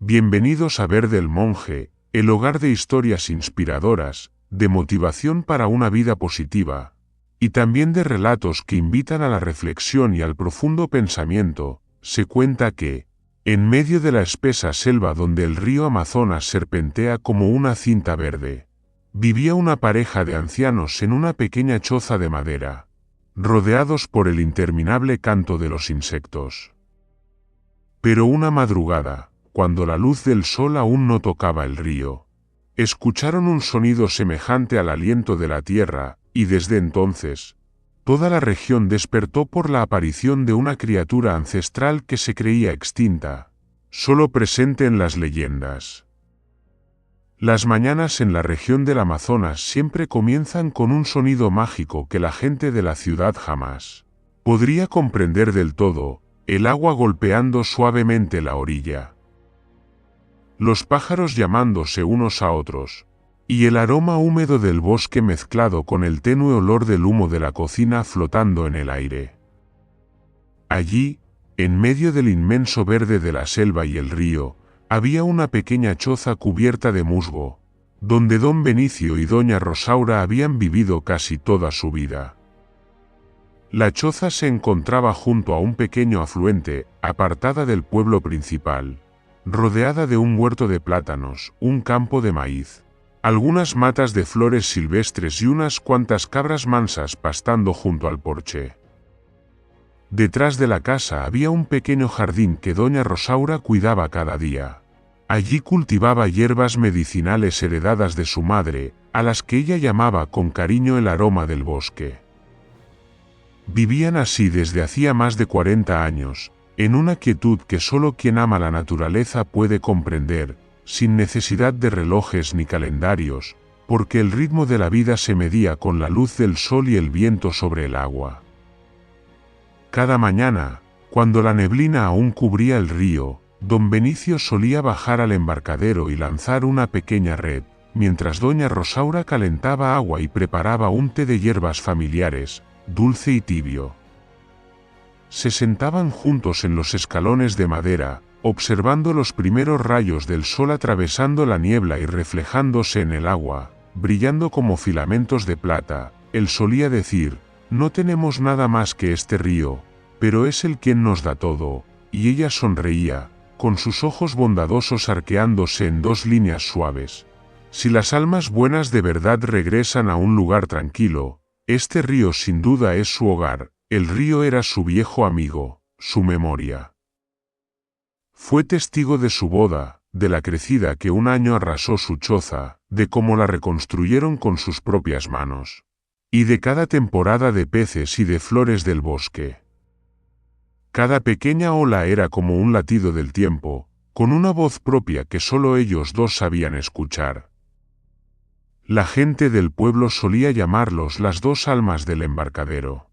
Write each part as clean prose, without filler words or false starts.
Bienvenidos a Verde el Monje, el hogar de historias inspiradoras, de motivación para una vida positiva, y también de relatos que invitan a la reflexión y al profundo pensamiento. Se cuenta que, en medio de la espesa selva donde el río Amazonas serpentea como una cinta verde, vivía una pareja de ancianos en una pequeña choza de madera, rodeados por el interminable canto de los insectos. Pero una madrugada, cuando la luz del sol aún no tocaba el río, escucharon un sonido semejante al aliento de la tierra, y desde entonces, toda la región despertó por la aparición de una criatura ancestral que se creía extinta, solo presente en las leyendas. Las mañanas en la región del Amazonas siempre comienzan con un sonido mágico que la gente de la ciudad jamás podría comprender del todo: el agua golpeando suavemente la orilla, los pájaros llamándose unos a otros, y el aroma húmedo del bosque mezclado con el tenue olor del humo de la cocina flotando en el aire. Allí, en medio del inmenso verde de la selva y el río, había una pequeña choza cubierta de musgo, donde don Benicio y doña Rosaura habían vivido casi toda su vida. La choza se encontraba junto a un pequeño afluente, apartada del pueblo principal, rodeada de un huerto de plátanos, un campo de maíz, algunas matas de flores silvestres y unas cuantas cabras mansas pastando junto al porche. Detrás de la casa había un pequeño jardín que doña Rosaura cuidaba cada día. Allí cultivaba hierbas medicinales heredadas de su madre, a las que ella llamaba con cariño el aroma del bosque. Vivían así desde hacía más de 40 años, en una quietud que solo quien ama la naturaleza puede comprender, sin necesidad de relojes ni calendarios, porque el ritmo de la vida se medía con la luz del sol y el viento sobre el agua. Cada mañana, cuando la neblina aún cubría el río, don Benicio solía bajar al embarcadero y lanzar una pequeña red, mientras doña Rosaura calentaba agua y preparaba un té de hierbas familiares, dulce y tibio. Se sentaban juntos en los escalones de madera, observando los primeros rayos del sol atravesando la niebla y reflejándose en el agua, brillando como filamentos de plata. Él solía decir: «No tenemos nada más que este río, pero es él quien nos da todo», y ella sonreía, con sus ojos bondadosos arqueándose en dos líneas suaves. Si las almas buenas de verdad regresan a un lugar tranquilo, este río sin duda es su hogar. El río era su viejo amigo, su memoria. Fue testigo de su boda, de la crecida que un año arrasó su choza, de cómo la reconstruyeron con sus propias manos, y de cada temporada de peces y de flores del bosque. Cada pequeña ola era como un latido del tiempo, con una voz propia que solo ellos dos sabían escuchar. La gente del pueblo solía llamarlos las dos almas del embarcadero.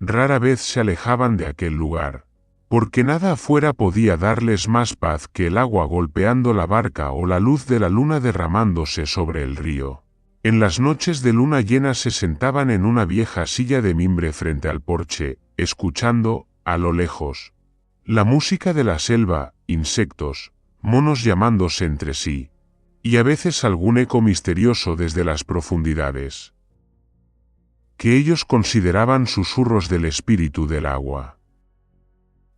Rara vez se alejaban de aquel lugar, porque nada afuera podía darles más paz que el agua golpeando la barca o la luz de la luna derramándose sobre el río. En las noches de luna llena se sentaban en una vieja silla de mimbre frente al porche, escuchando, a lo lejos, la música de la selva, insectos, monos llamándose entre sí, y a veces algún eco misterioso desde las profundidades, que ellos consideraban susurros del espíritu del agua.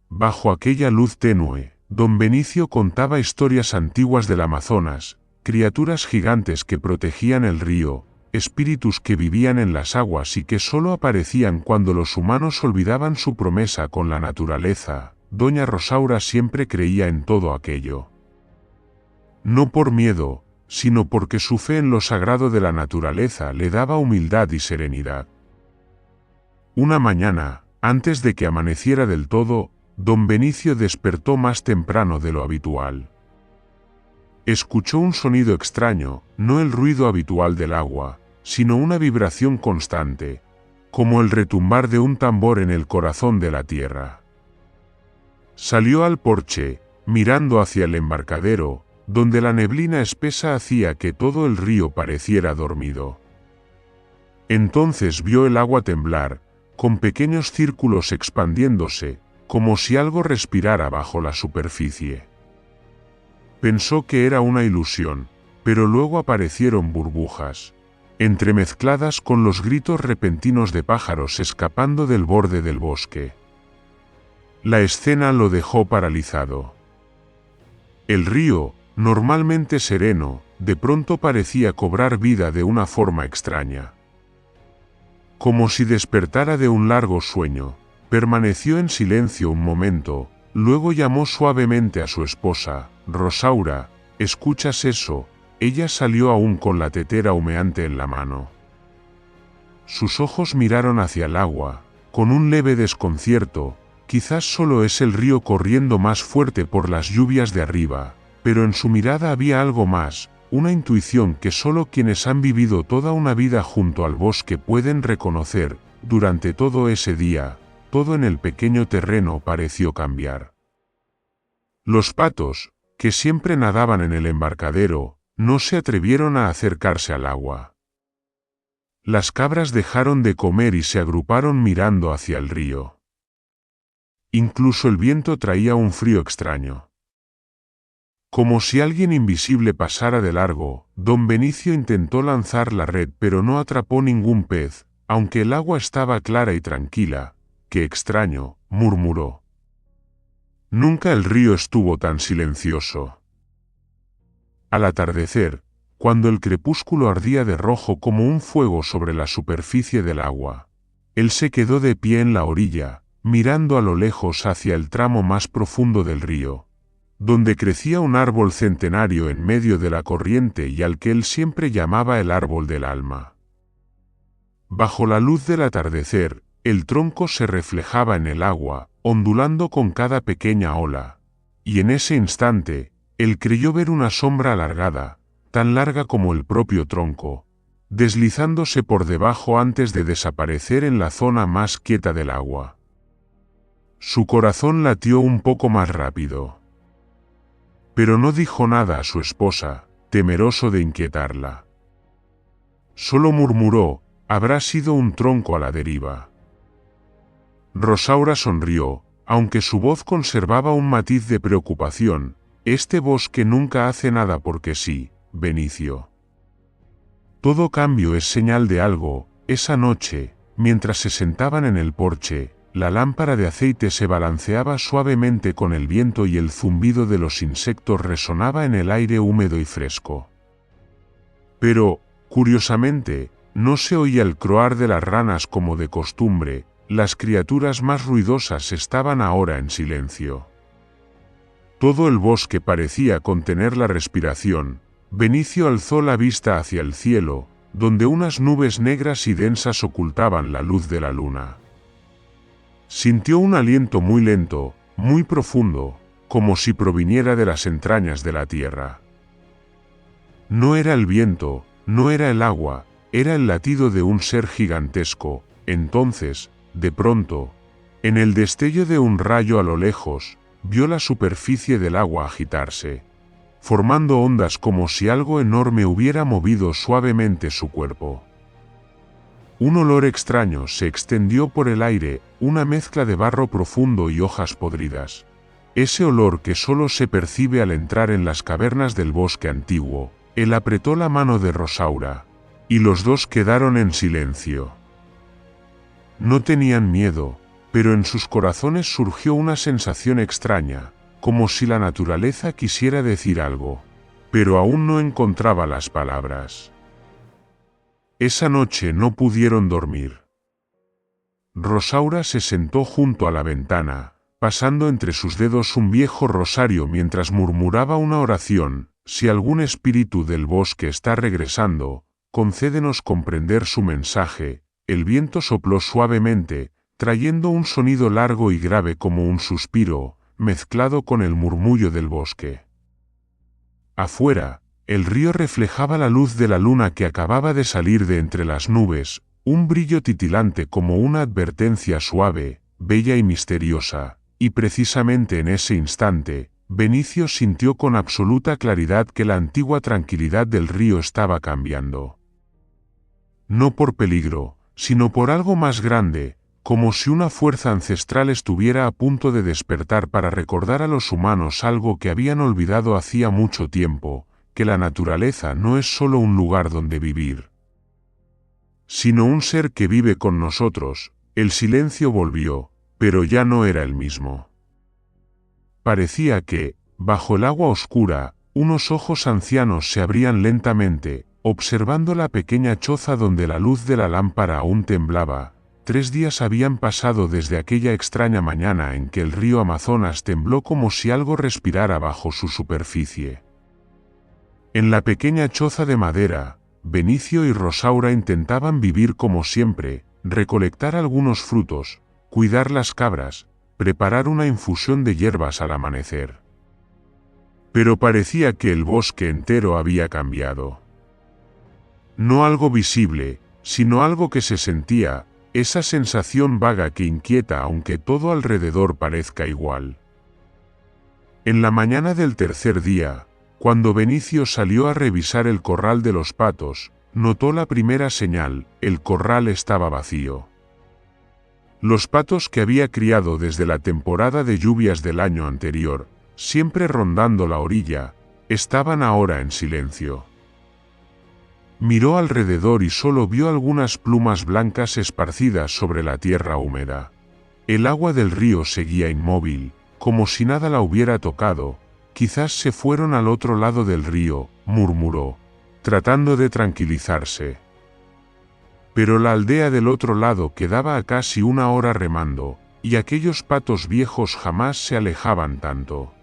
Bajo aquella luz tenue, don Benicio contaba historias antiguas del Amazonas, criaturas gigantes que protegían el río, espíritus que vivían en las aguas y que solo aparecían cuando los humanos olvidaban su promesa con la naturaleza. Doña Rosaura siempre creía en todo aquello. No por miedo, sino porque su fe en lo sagrado de la naturaleza le daba humildad y serenidad. Una mañana, antes de que amaneciera del todo, don Benicio despertó más temprano de lo habitual. Escuchó un sonido extraño, no el ruido habitual del agua, sino una vibración constante, como el retumbar de un tambor en el corazón de la tierra. Salió al porche, mirando hacia el embarcadero, donde la neblina espesa hacía que todo el río pareciera dormido. Entonces vio el agua temblar, con pequeños círculos expandiéndose, como si algo respirara bajo la superficie. Pensó que era una ilusión, pero luego aparecieron burbujas, entremezcladas con los gritos repentinos de pájaros escapando del borde del bosque. La escena lo dejó paralizado. El río, normalmente sereno, de pronto parecía cobrar vida de una forma extraña. Como si despertara de un largo sueño, permaneció en silencio un momento, luego llamó suavemente a su esposa. «Rosaura, ¿escuchas eso?». Ella salió aún con la tetera humeante en la mano. Sus ojos miraron hacia el agua, con un leve desconcierto. Quizás solo es el río corriendo más fuerte por las lluvias de arriba, pero en su mirada había algo más, una intuición que solo quienes han vivido toda una vida junto al bosque pueden reconocer. Durante todo ese día, todo en el pequeño terreno pareció cambiar. Los patos, que siempre nadaban en el embarcadero, no se atrevieron a acercarse al agua. Las cabras dejaron de comer y se agruparon mirando hacia el río. Incluso el viento traía un frío extraño. Como si alguien invisible pasara de largo, don Benicio intentó lanzar la red pero no atrapó ningún pez, aunque el agua estaba clara y tranquila. «Qué extraño», murmuró. Nunca el río estuvo tan silencioso. Al atardecer, cuando el crepúsculo ardía de rojo como un fuego sobre la superficie del agua, él se quedó de pie en la orilla, mirando a lo lejos hacia el tramo más profundo del río, donde crecía un árbol centenario en medio de la corriente y al que él siempre llamaba el árbol del alma. Bajo la luz del atardecer, el tronco se reflejaba en el agua, ondulando con cada pequeña ola, y en ese instante, él creyó ver una sombra alargada, tan larga como el propio tronco, deslizándose por debajo antes de desaparecer en la zona más quieta del agua. Su corazón latió un poco más rápido. Pero no dijo nada a su esposa, temeroso de inquietarla. Solo murmuró: «Habrá sido un tronco a la deriva». Rosaura sonrió, aunque su voz conservaba un matiz de preocupación. «Este bosque nunca hace nada porque sí, Benicio. Todo cambio es señal de algo». Esa noche, mientras se sentaban en el porche, la lámpara de aceite se balanceaba suavemente con el viento y el zumbido de los insectos resonaba en el aire húmedo y fresco. Pero, curiosamente, no se oía el croar de las ranas como de costumbre. Las criaturas más ruidosas estaban ahora en silencio. Todo el bosque parecía contener la respiración. Benicio alzó la vista hacia el cielo, donde unas nubes negras y densas ocultaban la luz de la luna. Sintió un aliento muy lento, muy profundo, como si proviniera de las entrañas de la tierra. No era el viento, no era el agua, era el latido de un ser gigantesco. Entonces, de pronto, en el destello de un rayo a lo lejos, vio la superficie del agua agitarse, formando ondas como si algo enorme hubiera movido suavemente su cuerpo. Un olor extraño se extendió por el aire, una mezcla de barro profundo y hojas podridas. Ese olor que solo se percibe al entrar en las cavernas del bosque antiguo. Él apretó la mano de Rosaura, y los dos quedaron en silencio. No tenían miedo, pero en sus corazones surgió una sensación extraña, como si la naturaleza quisiera decir algo, pero aún no encontraba las palabras. Esa noche no pudieron dormir. Rosaura se sentó junto a la ventana, pasando entre sus dedos un viejo rosario mientras murmuraba una oración: «Si algún espíritu del bosque está regresando, concédenos comprender su mensaje». El viento sopló suavemente, trayendo un sonido largo y grave como un suspiro, mezclado con el murmullo del bosque. Afuera, el río reflejaba la luz de la luna que acababa de salir de entre las nubes, un brillo titilante como una advertencia suave, bella y misteriosa, y precisamente en ese instante, Benicio sintió con absoluta claridad que la antigua tranquilidad del río estaba cambiando. No por peligro, sino por algo más grande, como si una fuerza ancestral estuviera a punto de despertar para recordar a los humanos algo que habían olvidado hacía mucho tiempo, que la naturaleza no es solo un lugar donde vivir, sino un ser que vive con nosotros. El silencio volvió, pero ya no era el mismo. Parecía que, bajo el agua oscura, unos ojos ancianos se abrían lentamente, observando la pequeña choza donde la luz de la lámpara aún temblaba. 3 días habían pasado desde aquella extraña mañana en que el río Amazonas tembló como si algo respirara bajo su superficie. En la pequeña choza de madera, Benicio y Rosaura intentaban vivir como siempre, recolectar algunos frutos, cuidar las cabras, preparar una infusión de hierbas al amanecer. Pero parecía que el bosque entero había cambiado. No algo visible, sino algo que se sentía, esa sensación vaga que inquieta aunque todo alrededor parezca igual. En la mañana del tercer día, cuando Benicio salió a revisar el corral de los patos, notó la primera señal: el corral estaba vacío. Los patos que había criado desde la temporada de lluvias del año anterior, siempre rondando la orilla, estaban ahora en silencio. Miró alrededor y solo vio algunas plumas blancas esparcidas sobre la tierra húmeda. El agua del río seguía inmóvil, como si nada la hubiera tocado. Quizás se fueron al otro lado del río, murmuró, tratando de tranquilizarse. Pero la aldea del otro lado quedaba a casi 1 hora remando, y aquellos patos viejos jamás se alejaban tanto.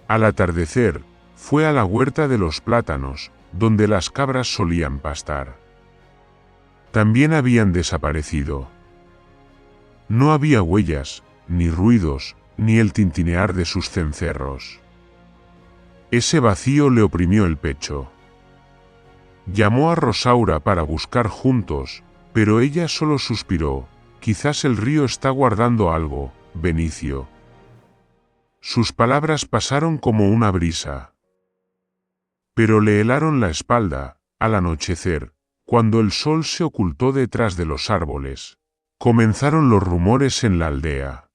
Al atardecer, fue a la huerta de los plátanos, donde las cabras solían pastar. También habían desaparecido. No había huellas, ni ruidos, ni el tintinear de sus cencerros. Ese vacío le oprimió el pecho. Llamó a Rosaura para buscar juntos, pero ella solo suspiró. Quizás el río está guardando algo, Benicio. Sus palabras pasaron como una brisa, pero le helaron la espalda. Al anochecer, cuando el sol se ocultó detrás de los árboles, comenzaron los rumores en la aldea.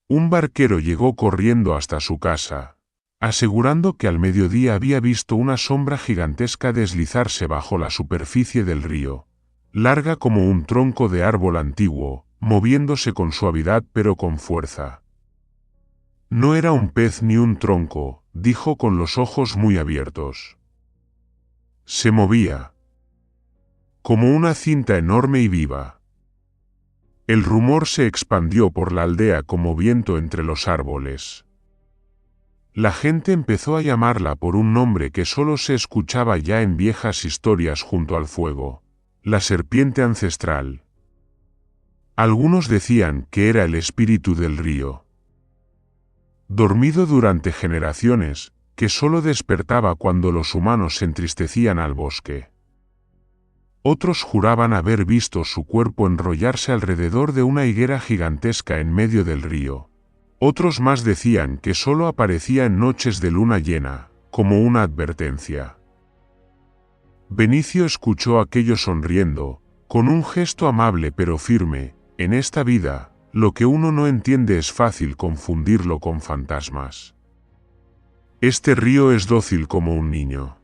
Un barquero llegó corriendo hasta su casa, asegurando que al mediodía había visto una sombra gigantesca deslizarse bajo la superficie del río, larga como un tronco de árbol antiguo, moviéndose con suavidad pero con fuerza. No era un pez ni un tronco, dijo con los ojos muy abiertos. Se movía como una cinta enorme y viva. El rumor se expandió por la aldea como viento entre los árboles. La gente empezó a llamarla por un nombre que solo se escuchaba ya en viejas historias junto al fuego: la serpiente ancestral. Algunos decían que era el espíritu del río, dormido durante generaciones, que solo despertaba cuando los humanos entristecían al bosque. Otros juraban haber visto su cuerpo enrollarse alrededor de una higuera gigantesca en medio del río. Otros más decían que solo aparecía en noches de luna llena, como una advertencia. Benicio escuchó aquello sonriendo, con un gesto amable pero firme. En esta vida, lo que uno no entiende es fácil confundirlo con fantasmas. Este río es dócil como un niño.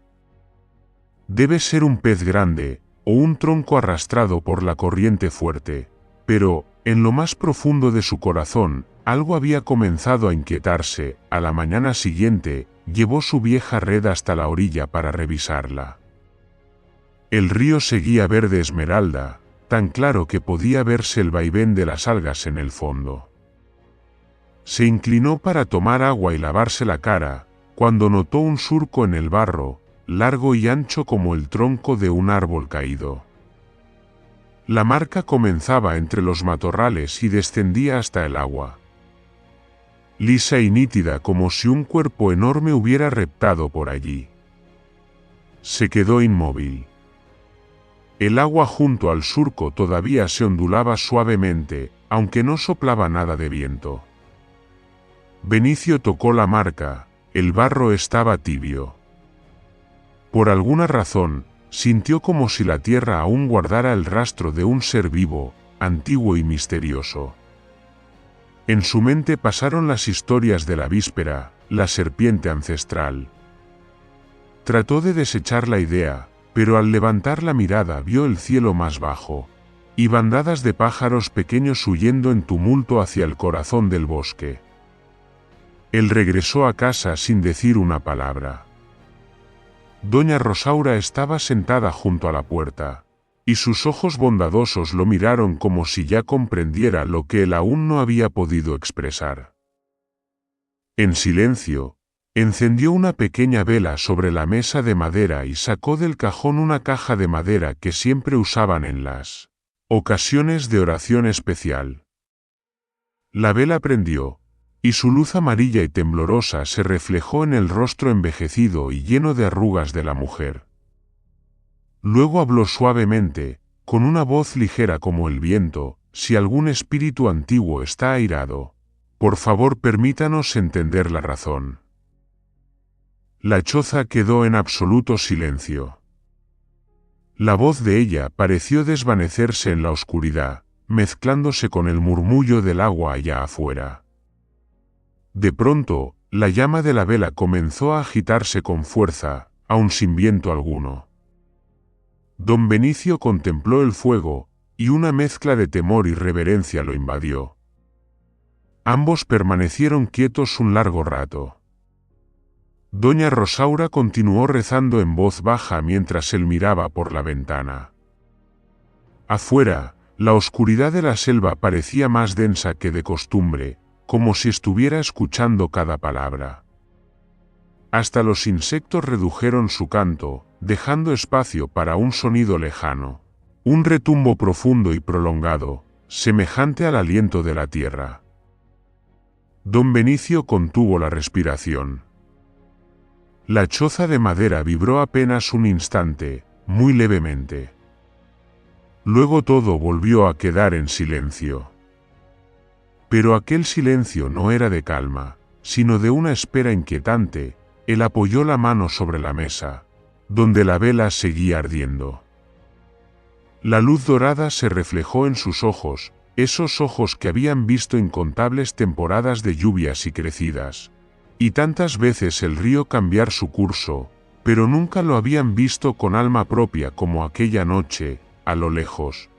Debe ser un pez grande, o un tronco arrastrado por la corriente fuerte, pero, en lo más profundo de su corazón, algo había comenzado a inquietarse. A la mañana siguiente, llevó su vieja red hasta la orilla para revisarla. El río seguía verde esmeralda, tan claro que podía verse el vaivén de las algas en el fondo. Se inclinó para tomar agua y lavarse la cara, cuando notó un surco en el barro, largo y ancho como el tronco de un árbol caído. La marca comenzaba entre los matorrales y descendía hasta el agua, lisa y nítida como si un cuerpo enorme hubiera reptado por allí. Se quedó inmóvil. El agua junto al surco todavía se ondulaba suavemente, aunque no soplaba nada de viento. Benicio tocó la marca. El barro estaba tibio. Por alguna razón, sintió como si la tierra aún guardara el rastro de un ser vivo, antiguo y misterioso. En su mente pasaron las historias de la víspera, la serpiente ancestral. Trató de desechar la idea, pero al levantar la mirada vio el cielo más bajo, y bandadas de pájaros pequeños huyendo en tumulto hacia el corazón del bosque. Él regresó a casa sin decir una palabra. Doña Rosaura estaba sentada junto a la puerta, y sus ojos bondadosos lo miraron como si ya comprendiera lo que él aún no había podido expresar. En silencio, encendió una pequeña vela sobre la mesa de madera y sacó del cajón una caja de madera que siempre usaban en las ocasiones de oración especial. La vela prendió, y su luz amarilla y temblorosa se reflejó en el rostro envejecido y lleno de arrugas de la mujer. Luego habló suavemente, con una voz ligera como el viento: si algún espíritu antiguo está airado, por favor permítanos entender la razón. La choza quedó en absoluto silencio. La voz de ella pareció desvanecerse en la oscuridad, mezclándose con el murmullo del agua allá afuera. De pronto, la llama de la vela comenzó a agitarse con fuerza, aun sin viento alguno. Don Benicio contempló el fuego, y una mezcla de temor y reverencia lo invadió. Ambos permanecieron quietos un largo rato. Doña Rosaura continuó rezando en voz baja mientras él miraba por la ventana. Afuera, la oscuridad de la selva parecía más densa que de costumbre, como si estuviera escuchando cada palabra. Hasta los insectos redujeron su canto, dejando espacio para un sonido lejano, un retumbo profundo y prolongado, semejante al aliento de la tierra. Don Benicio contuvo la respiración. La choza de madera vibró apenas un instante, muy levemente. Luego todo volvió a quedar en silencio. Pero aquel silencio no era de calma, sino de una espera inquietante. Él apoyó la mano sobre la mesa, donde la vela seguía ardiendo. La luz dorada se reflejó en sus ojos, esos ojos que habían visto incontables temporadas de lluvias y crecidas, y tantas veces el río cambiar su curso, pero nunca lo habían visto con alma propia como aquella noche. A lo lejos,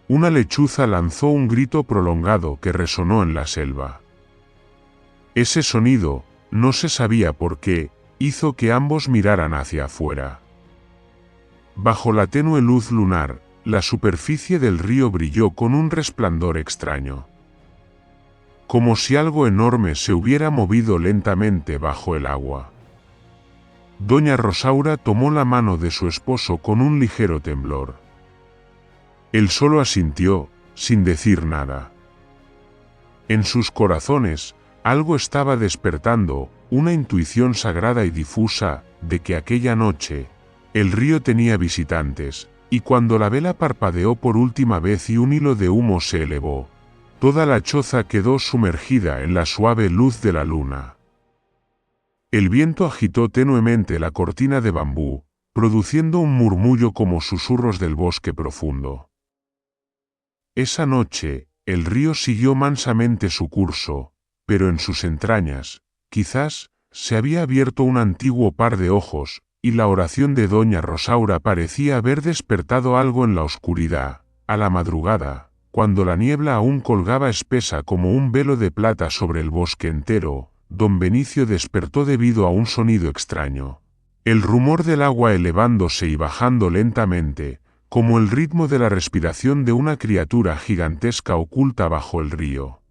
una lechuza lanzó un grito prolongado que resonó en la selva. Ese sonido, no se sabía por qué, hizo que ambos miraran hacia afuera. Bajo la tenue luz lunar, la superficie del río brilló con un resplandor extraño. Como si algo enorme se hubiera movido lentamente bajo el agua. Doña Rosaura tomó la mano de su esposo con un ligero temblor. Él solo asintió, sin decir nada. En sus corazones, algo estaba despertando, una intuición sagrada y difusa, de que aquella noche, el río tenía visitantes, y cuando la vela parpadeó por última vez y un hilo de humo se elevó, toda la choza quedó sumergida en la suave luz de la luna. El viento agitó tenuemente la cortina de bambú, produciendo un murmullo como susurros del bosque profundo. Esa noche, el río siguió mansamente su curso, pero en sus entrañas, quizás, se había abierto un antiguo par de ojos, y la oración de Doña Rosaura parecía haber despertado algo en la oscuridad. A la madrugada, cuando la niebla aún colgaba espesa como un velo de plata sobre el bosque entero, Don Benicio despertó debido a un sonido extraño. El rumor del agua elevándose y bajando lentamente, como el ritmo de la respiración de una criatura gigantesca oculta bajo el río.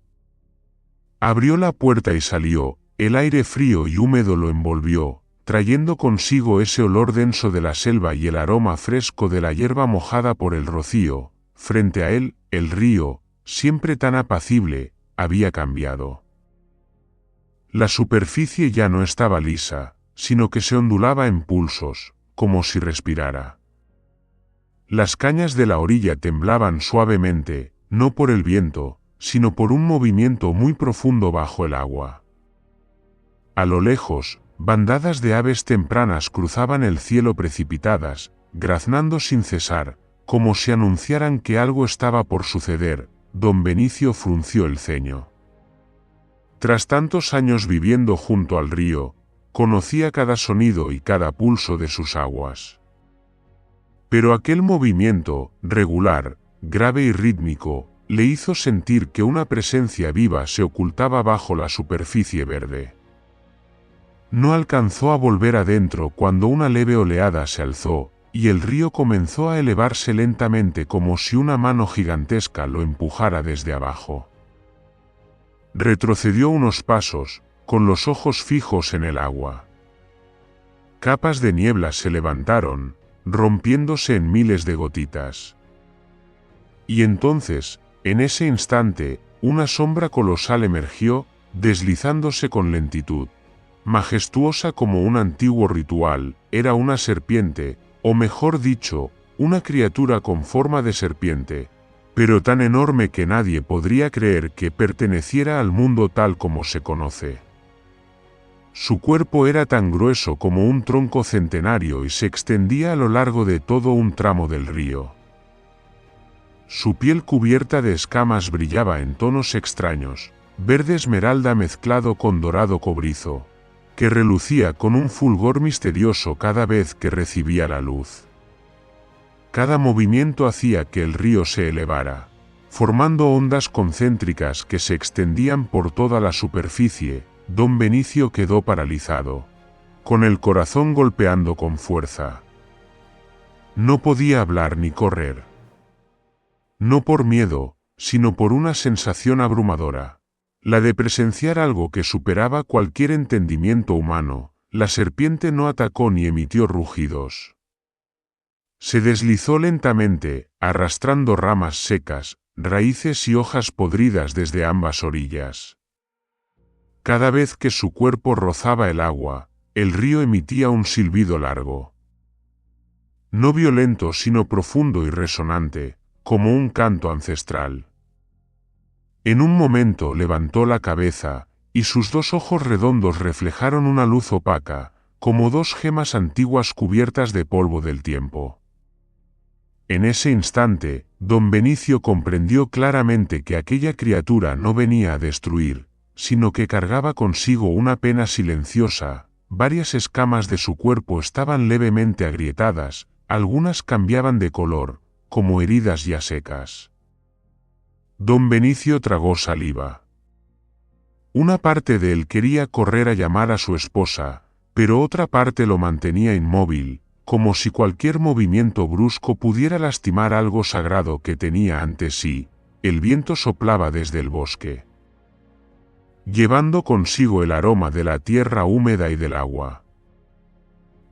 Abrió la puerta y salió, el aire frío y húmedo lo envolvió, trayendo consigo ese olor denso de la selva y el aroma fresco de la hierba mojada por el rocío. Frente a él, el río, siempre tan apacible, había cambiado. La superficie ya no estaba lisa, sino que se ondulaba en pulsos, como si respirara. Las cañas de la orilla temblaban suavemente, no por el viento, sino por un movimiento muy profundo bajo el agua. A lo lejos, bandadas de aves tempranas cruzaban el cielo precipitadas, graznando sin cesar, como si anunciaran que algo estaba por suceder. don Benicio frunció el ceño. Tras tantos años viviendo junto al río, conocía cada sonido y cada pulso de sus aguas. Pero aquel movimiento, regular, grave y rítmico, le hizo sentir que una presencia viva se ocultaba bajo la superficie verde. No alcanzó a volver adentro cuando una leve oleada se alzó, y el río comenzó a elevarse lentamente como si una mano gigantesca lo empujara desde abajo. Retrocedió unos pasos, con los ojos fijos en el agua. Capas de niebla se levantaron, rompiéndose en miles de gotitas. Y entonces, en ese instante, una sombra colosal emergió, deslizándose con lentitud. Majestuosa como un antiguo ritual, era una serpiente, o mejor dicho, una criatura con forma de serpiente, pero tan enorme que nadie podría creer que perteneciera al mundo tal como se conoce. Su cuerpo era tan grueso como un tronco centenario y se extendía a lo largo de todo un tramo del río. Su piel cubierta de escamas brillaba en tonos extraños, verde esmeralda mezclado con dorado cobrizo, que relucía con un fulgor misterioso cada vez que recibía la luz. Cada movimiento hacía que el río se elevara, formando ondas concéntricas que se extendían por toda la superficie. Don Benicio quedó paralizado, con el corazón golpeando con fuerza. No podía hablar ni correr. No por miedo, sino por una sensación abrumadora. La de presenciar algo que superaba cualquier entendimiento humano. La serpiente no atacó ni emitió rugidos. Se deslizó lentamente, arrastrando ramas secas, raíces y hojas podridas desde ambas orillas. Cada vez que su cuerpo rozaba el agua, el río emitía un silbido largo. No violento sino profundo y resonante, como un canto ancestral. En un momento levantó la cabeza, y sus dos ojos redondos reflejaron una luz opaca, como dos gemas antiguas cubiertas de polvo del tiempo. En ese instante, don Benicio comprendió claramente que aquella criatura no venía a destruir, sino que cargaba consigo una pena silenciosa. Varias escamas de su cuerpo estaban levemente agrietadas, algunas cambiaban de color, como heridas ya secas. Don Benicio tragó saliva. Una parte de él quería correr a llamar a su esposa, pero otra parte lo mantenía inmóvil, como si cualquier movimiento brusco pudiera lastimar algo sagrado que tenía ante sí. El viento soplaba desde el bosque, llevando consigo el aroma de la tierra húmeda y del agua.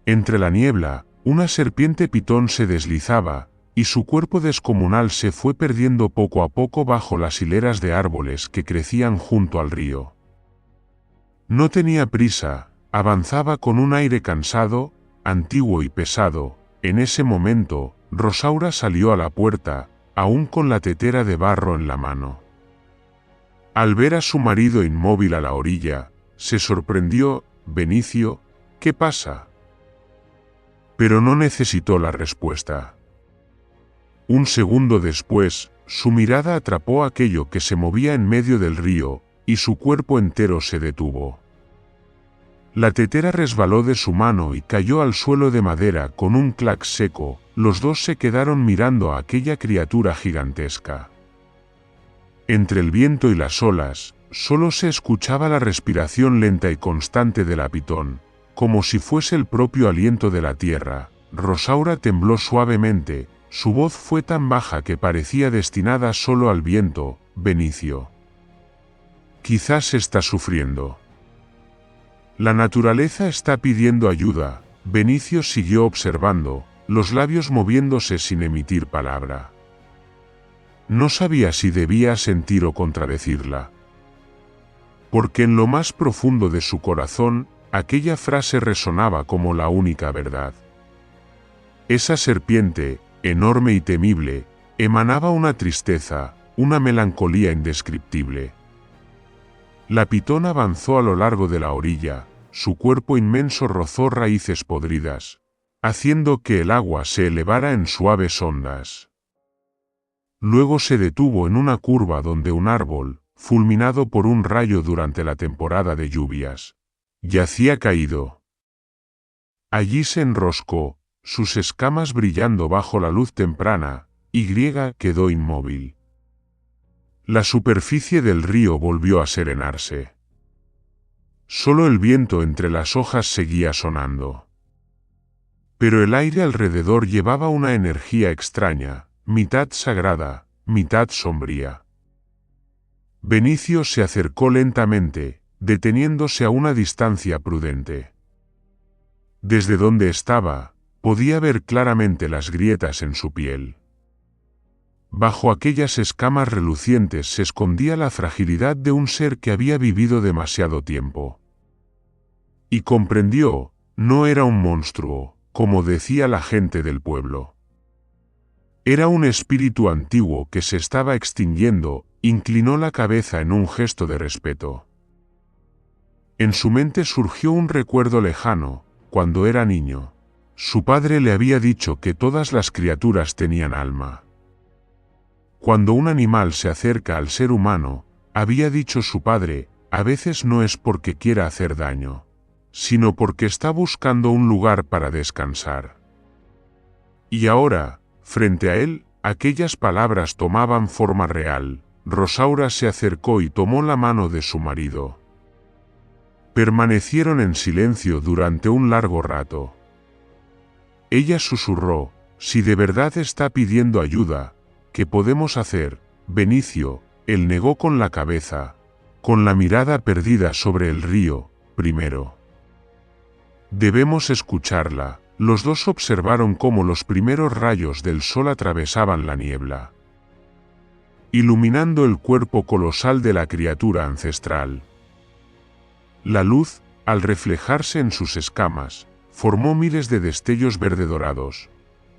Entre la niebla, una serpiente pitón se deslizaba, y su cuerpo descomunal se fue perdiendo poco a poco bajo las hileras de árboles que crecían junto al río. No tenía prisa, avanzaba con un aire cansado, antiguo y pesado. En ese momento, Rosaura salió a la puerta, aún con la tetera de barro en la mano. Al ver a su marido inmóvil a la orilla, se sorprendió. «Benicio, ¿qué pasa?». Pero no necesitó la respuesta. Un segundo después, su mirada atrapó aquello que se movía en medio del río, y su cuerpo entero se detuvo. La tetera resbaló de su mano y cayó al suelo de madera con un clac seco. Los dos se quedaron mirando a aquella criatura gigantesca. Entre el viento y las olas, solo se escuchaba la respiración lenta y constante de la pitón, como si fuese el propio aliento de la tierra. Rosaura tembló suavemente, su voz fue tan baja que parecía destinada solo al viento. «Benicio. Quizás está sufriendo. La naturaleza está pidiendo ayuda». Benicio siguió observando, los labios moviéndose sin emitir palabra. No sabía si debía sentir o contradecirla. Porque en lo más profundo de su corazón, aquella frase resonaba como la única verdad. Esa serpiente, enorme y temible, emanaba una tristeza, una melancolía indescriptible. La pitón avanzó a lo largo de la orilla, su cuerpo inmenso rozó raíces podridas, haciendo que el agua se elevara en suaves ondas. Luego se detuvo en una curva donde un árbol, fulminado por un rayo durante la temporada de lluvias, yacía caído. Allí se enroscó, sus escamas brillando bajo la luz temprana, y quedó inmóvil. La superficie del río volvió a serenarse. Solo el viento entre las hojas seguía sonando. Pero el aire alrededor llevaba una energía extraña, mitad sagrada, mitad sombría. Benicio se acercó lentamente, deteniéndose a una distancia prudente. Desde donde estaba, podía ver claramente las grietas en su piel. Bajo aquellas escamas relucientes se escondía la fragilidad de un ser que había vivido demasiado tiempo. Y comprendió, no era un monstruo, como decía la gente del pueblo. Era un espíritu antiguo que se estaba extinguiendo. Inclinó la cabeza en un gesto de respeto. En su mente surgió un recuerdo lejano, cuando era niño. Su padre le había dicho que todas las criaturas tenían alma. Cuando un animal se acerca al ser humano, había dicho su padre, a veces no es porque quiera hacer daño, sino porque está buscando un lugar para descansar. Y ahora, frente a él, aquellas palabras tomaban forma real. Rosaura se acercó y tomó la mano de su marido. Permanecieron en silencio durante un largo rato. Ella susurró, si de verdad está pidiendo ayuda, ¿qué podemos hacer? Benicio, él negó con la cabeza, con la mirada perdida sobre el río, primero. Debemos escucharla. Los dos observaron cómo los primeros rayos del sol atravesaban la niebla, iluminando el cuerpo colosal de la criatura ancestral. La luz, al reflejarse en sus escamas, formó miles de destellos verde-dorados.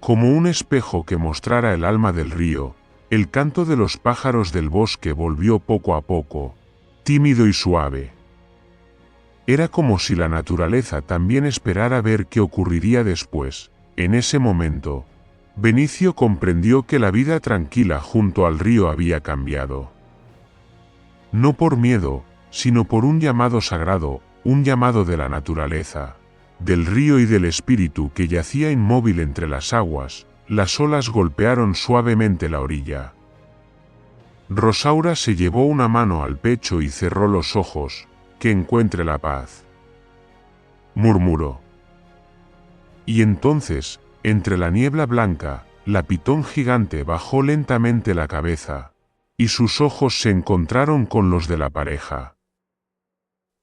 Como un espejo que mostrara el alma del río, el canto de los pájaros del bosque volvió poco a poco, tímido y suave. Era como si la naturaleza también esperara ver qué ocurriría después. En ese momento, Benicio comprendió que la vida tranquila junto al río había cambiado. No por miedo, sino por un llamado sagrado, un llamado de la naturaleza, del río y del espíritu que yacía inmóvil entre las aguas. Las olas golpearon suavemente la orilla. Rosaura se llevó una mano al pecho y cerró los ojos. Que encuentre la paz, murmuró. Y entonces, entre la niebla blanca, la pitón gigante bajó lentamente la cabeza, y sus ojos se encontraron con los de la pareja.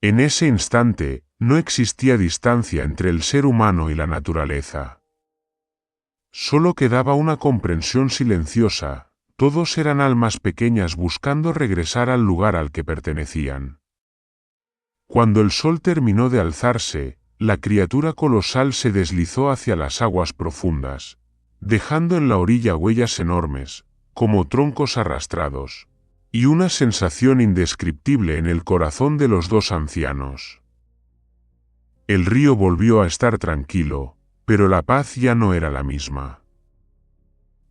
En ese instante, no existía distancia entre el ser humano y la naturaleza. Solo quedaba una comprensión silenciosa, todos eran almas pequeñas buscando regresar al lugar al que pertenecían. Cuando el sol terminó de alzarse, la criatura colosal se deslizó hacia las aguas profundas, dejando en la orilla huellas enormes, como troncos arrastrados, y una sensación indescriptible en el corazón de los dos ancianos. El río volvió a estar tranquilo, pero la paz ya no era la misma.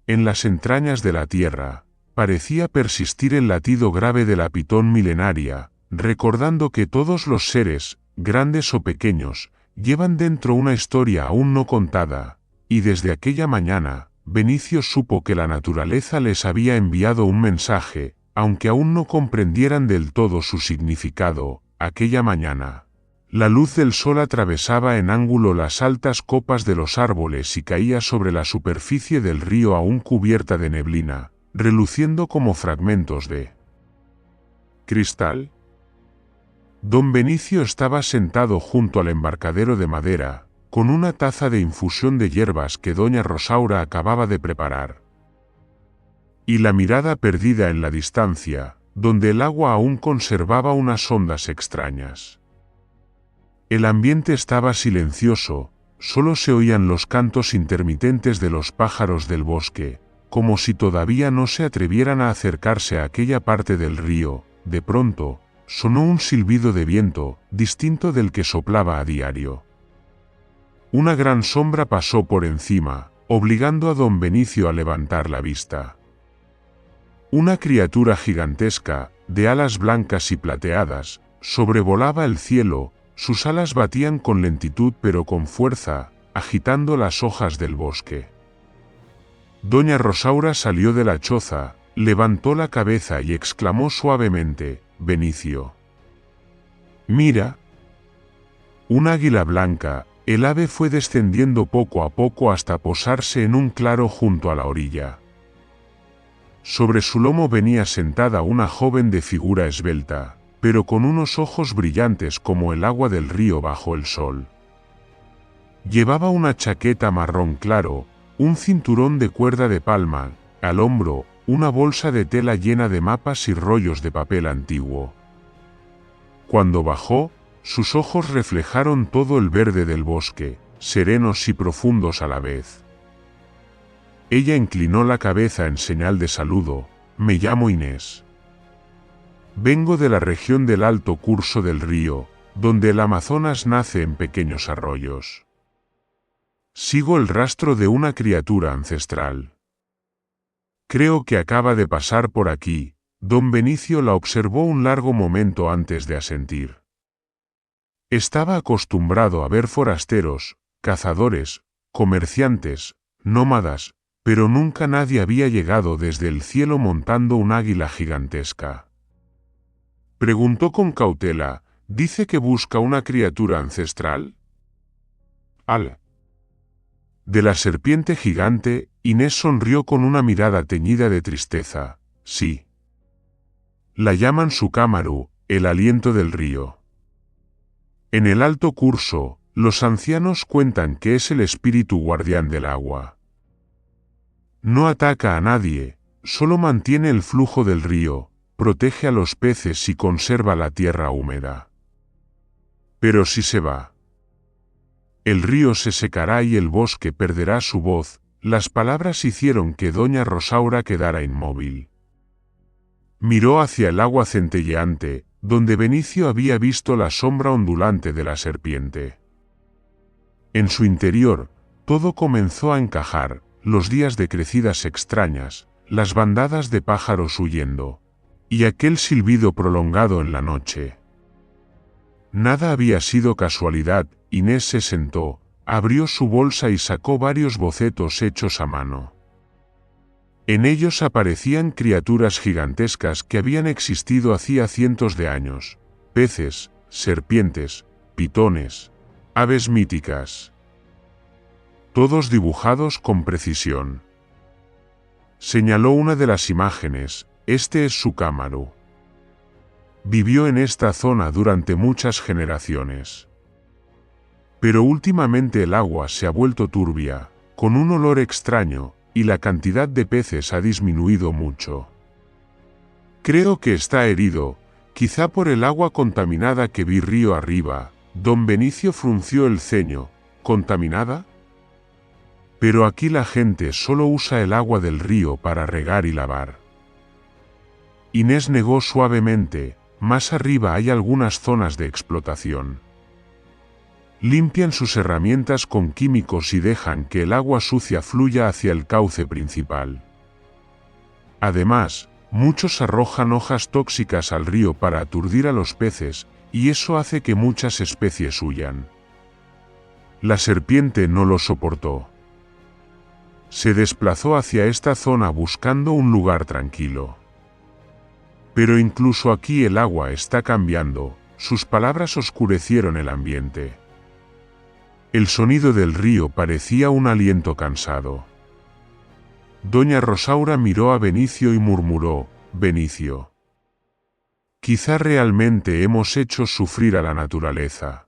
En las entrañas de la tierra, parecía persistir el latido grave de la pitón milenaria, recordando que todos los seres, grandes o pequeños, llevan dentro una historia aún no contada, y desde aquella mañana, Benicio supo que la naturaleza les había enviado un mensaje, aunque aún no comprendieran del todo su significado. Aquella mañana, la luz del sol atravesaba en ángulo las altas copas de los árboles y caía sobre la superficie del río aún cubierta de neblina, reluciendo como fragmentos de cristal. Don Benicio estaba sentado junto al embarcadero de madera, con una taza de infusión de hierbas que doña Rosaura acababa de preparar. Y la mirada perdida en la distancia, donde el agua aún conservaba unas ondas extrañas. El ambiente estaba silencioso, solo se oían los cantos intermitentes de los pájaros del bosque, como si todavía no se atrevieran a acercarse a aquella parte del río. De pronto, sonó un silbido de viento, distinto del que soplaba a diario. Una gran sombra pasó por encima, obligando a don Benicio a levantar la vista. Una criatura gigantesca, de alas blancas y plateadas, sobrevolaba el cielo, sus alas batían con lentitud pero con fuerza, agitando las hojas del bosque. Doña Rosaura salió de la choza, levantó la cabeza y exclamó suavemente: «Benicio. Mira». Un águila blanca, el ave fue descendiendo poco a poco hasta posarse en un claro junto a la orilla. Sobre su lomo venía sentada una joven de figura esbelta, pero con unos ojos brillantes como el agua del río bajo el sol. Llevaba una chaqueta marrón claro, un cinturón de cuerda de palma, al hombro, una bolsa de tela llena de mapas y rollos de papel antiguo. Cuando bajó, sus ojos reflejaron todo el verde del bosque, serenos y profundos a la vez. Ella inclinó la cabeza en señal de saludo: «Me llamo Inés. Vengo de la región del alto curso del río, donde el Amazonas nace en pequeños arroyos. Sigo el rastro de una criatura ancestral. Creo que acaba de pasar por aquí». Don Benicio la observó un largo momento antes de asentir. Estaba acostumbrado a ver forasteros, cazadores, comerciantes, nómadas, pero nunca nadie había llegado desde el cielo montando un águila gigantesca. Preguntó con cautela: «¿Dice que busca una criatura ancestral?» De la serpiente gigante, Inés sonrió con una mirada teñida de tristeza. «Sí. La llaman Sukamaru, el aliento del río. En el alto curso, los ancianos cuentan que es el espíritu guardián del agua. No ataca a nadie, solo mantiene el flujo del río, protege a los peces y conserva la tierra húmeda. Pero si se va, el río se secará y el bosque perderá su voz». Las palabras hicieron que doña Rosaura quedara inmóvil. Miró hacia el agua centelleante, donde Benicio había visto la sombra ondulante de la serpiente. En su interior, todo comenzó a encajar: los días de crecidas extrañas, las bandadas de pájaros huyendo, y aquel silbido prolongado en la noche. Nada había sido casualidad. Inés se sentó, abrió su bolsa y sacó varios bocetos hechos a mano. En ellos aparecían criaturas gigantescas que habían existido hacía cientos de años: peces, serpientes, pitones, aves míticas. Todos dibujados con precisión. Señaló una de las imágenes: «Este es Sukamaru. Vivió en esta zona durante muchas generaciones. Pero últimamente el agua se ha vuelto turbia, con un olor extraño, y la cantidad de peces ha disminuido mucho. Creo que está herido, quizá por el agua contaminada que vi río arriba». Don Benicio frunció el ceño. «¿Contaminada? Pero aquí la gente solo usa el agua del río para regar y lavar». Inés negó suavemente: «Más arriba hay algunas zonas de explotación. Limpian sus herramientas con químicos y dejan que el agua sucia fluya hacia el cauce principal. Además, muchos arrojan hojas tóxicas al río para aturdir a los peces, y eso hace que muchas especies huyan». La serpiente no lo soportó. Se desplazó hacia esta zona buscando un lugar tranquilo. «Pero incluso aquí el agua está cambiando». Sus palabras oscurecieron el ambiente. El sonido del río parecía un aliento cansado. Doña Rosaura miró a Benicio y murmuró: «Benicio. Quizá realmente hemos hecho sufrir a la naturaleza.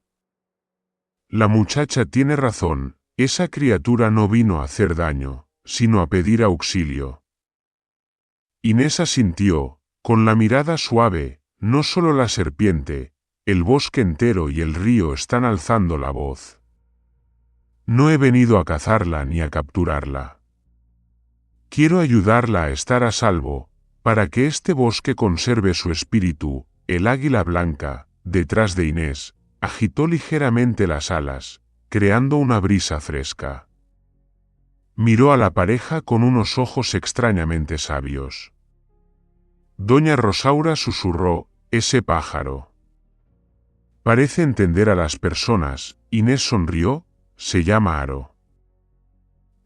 La muchacha tiene razón, esa criatura no vino a hacer daño, sino a pedir auxilio». Inés asintió, con la mirada suave: «No solo la serpiente, el bosque entero y el río están alzando la voz. No he venido a cazarla ni a capturarla. Quiero ayudarla a estar a salvo, para que este bosque conserve su espíritu». El águila blanca, detrás de Inés, agitó ligeramente las alas, creando una brisa fresca. Miró a la pareja con unos ojos extrañamente sabios. Doña Rosaura susurró: «Ese pájaro parece entender a las personas». Inés sonrió: «Se llama Aro.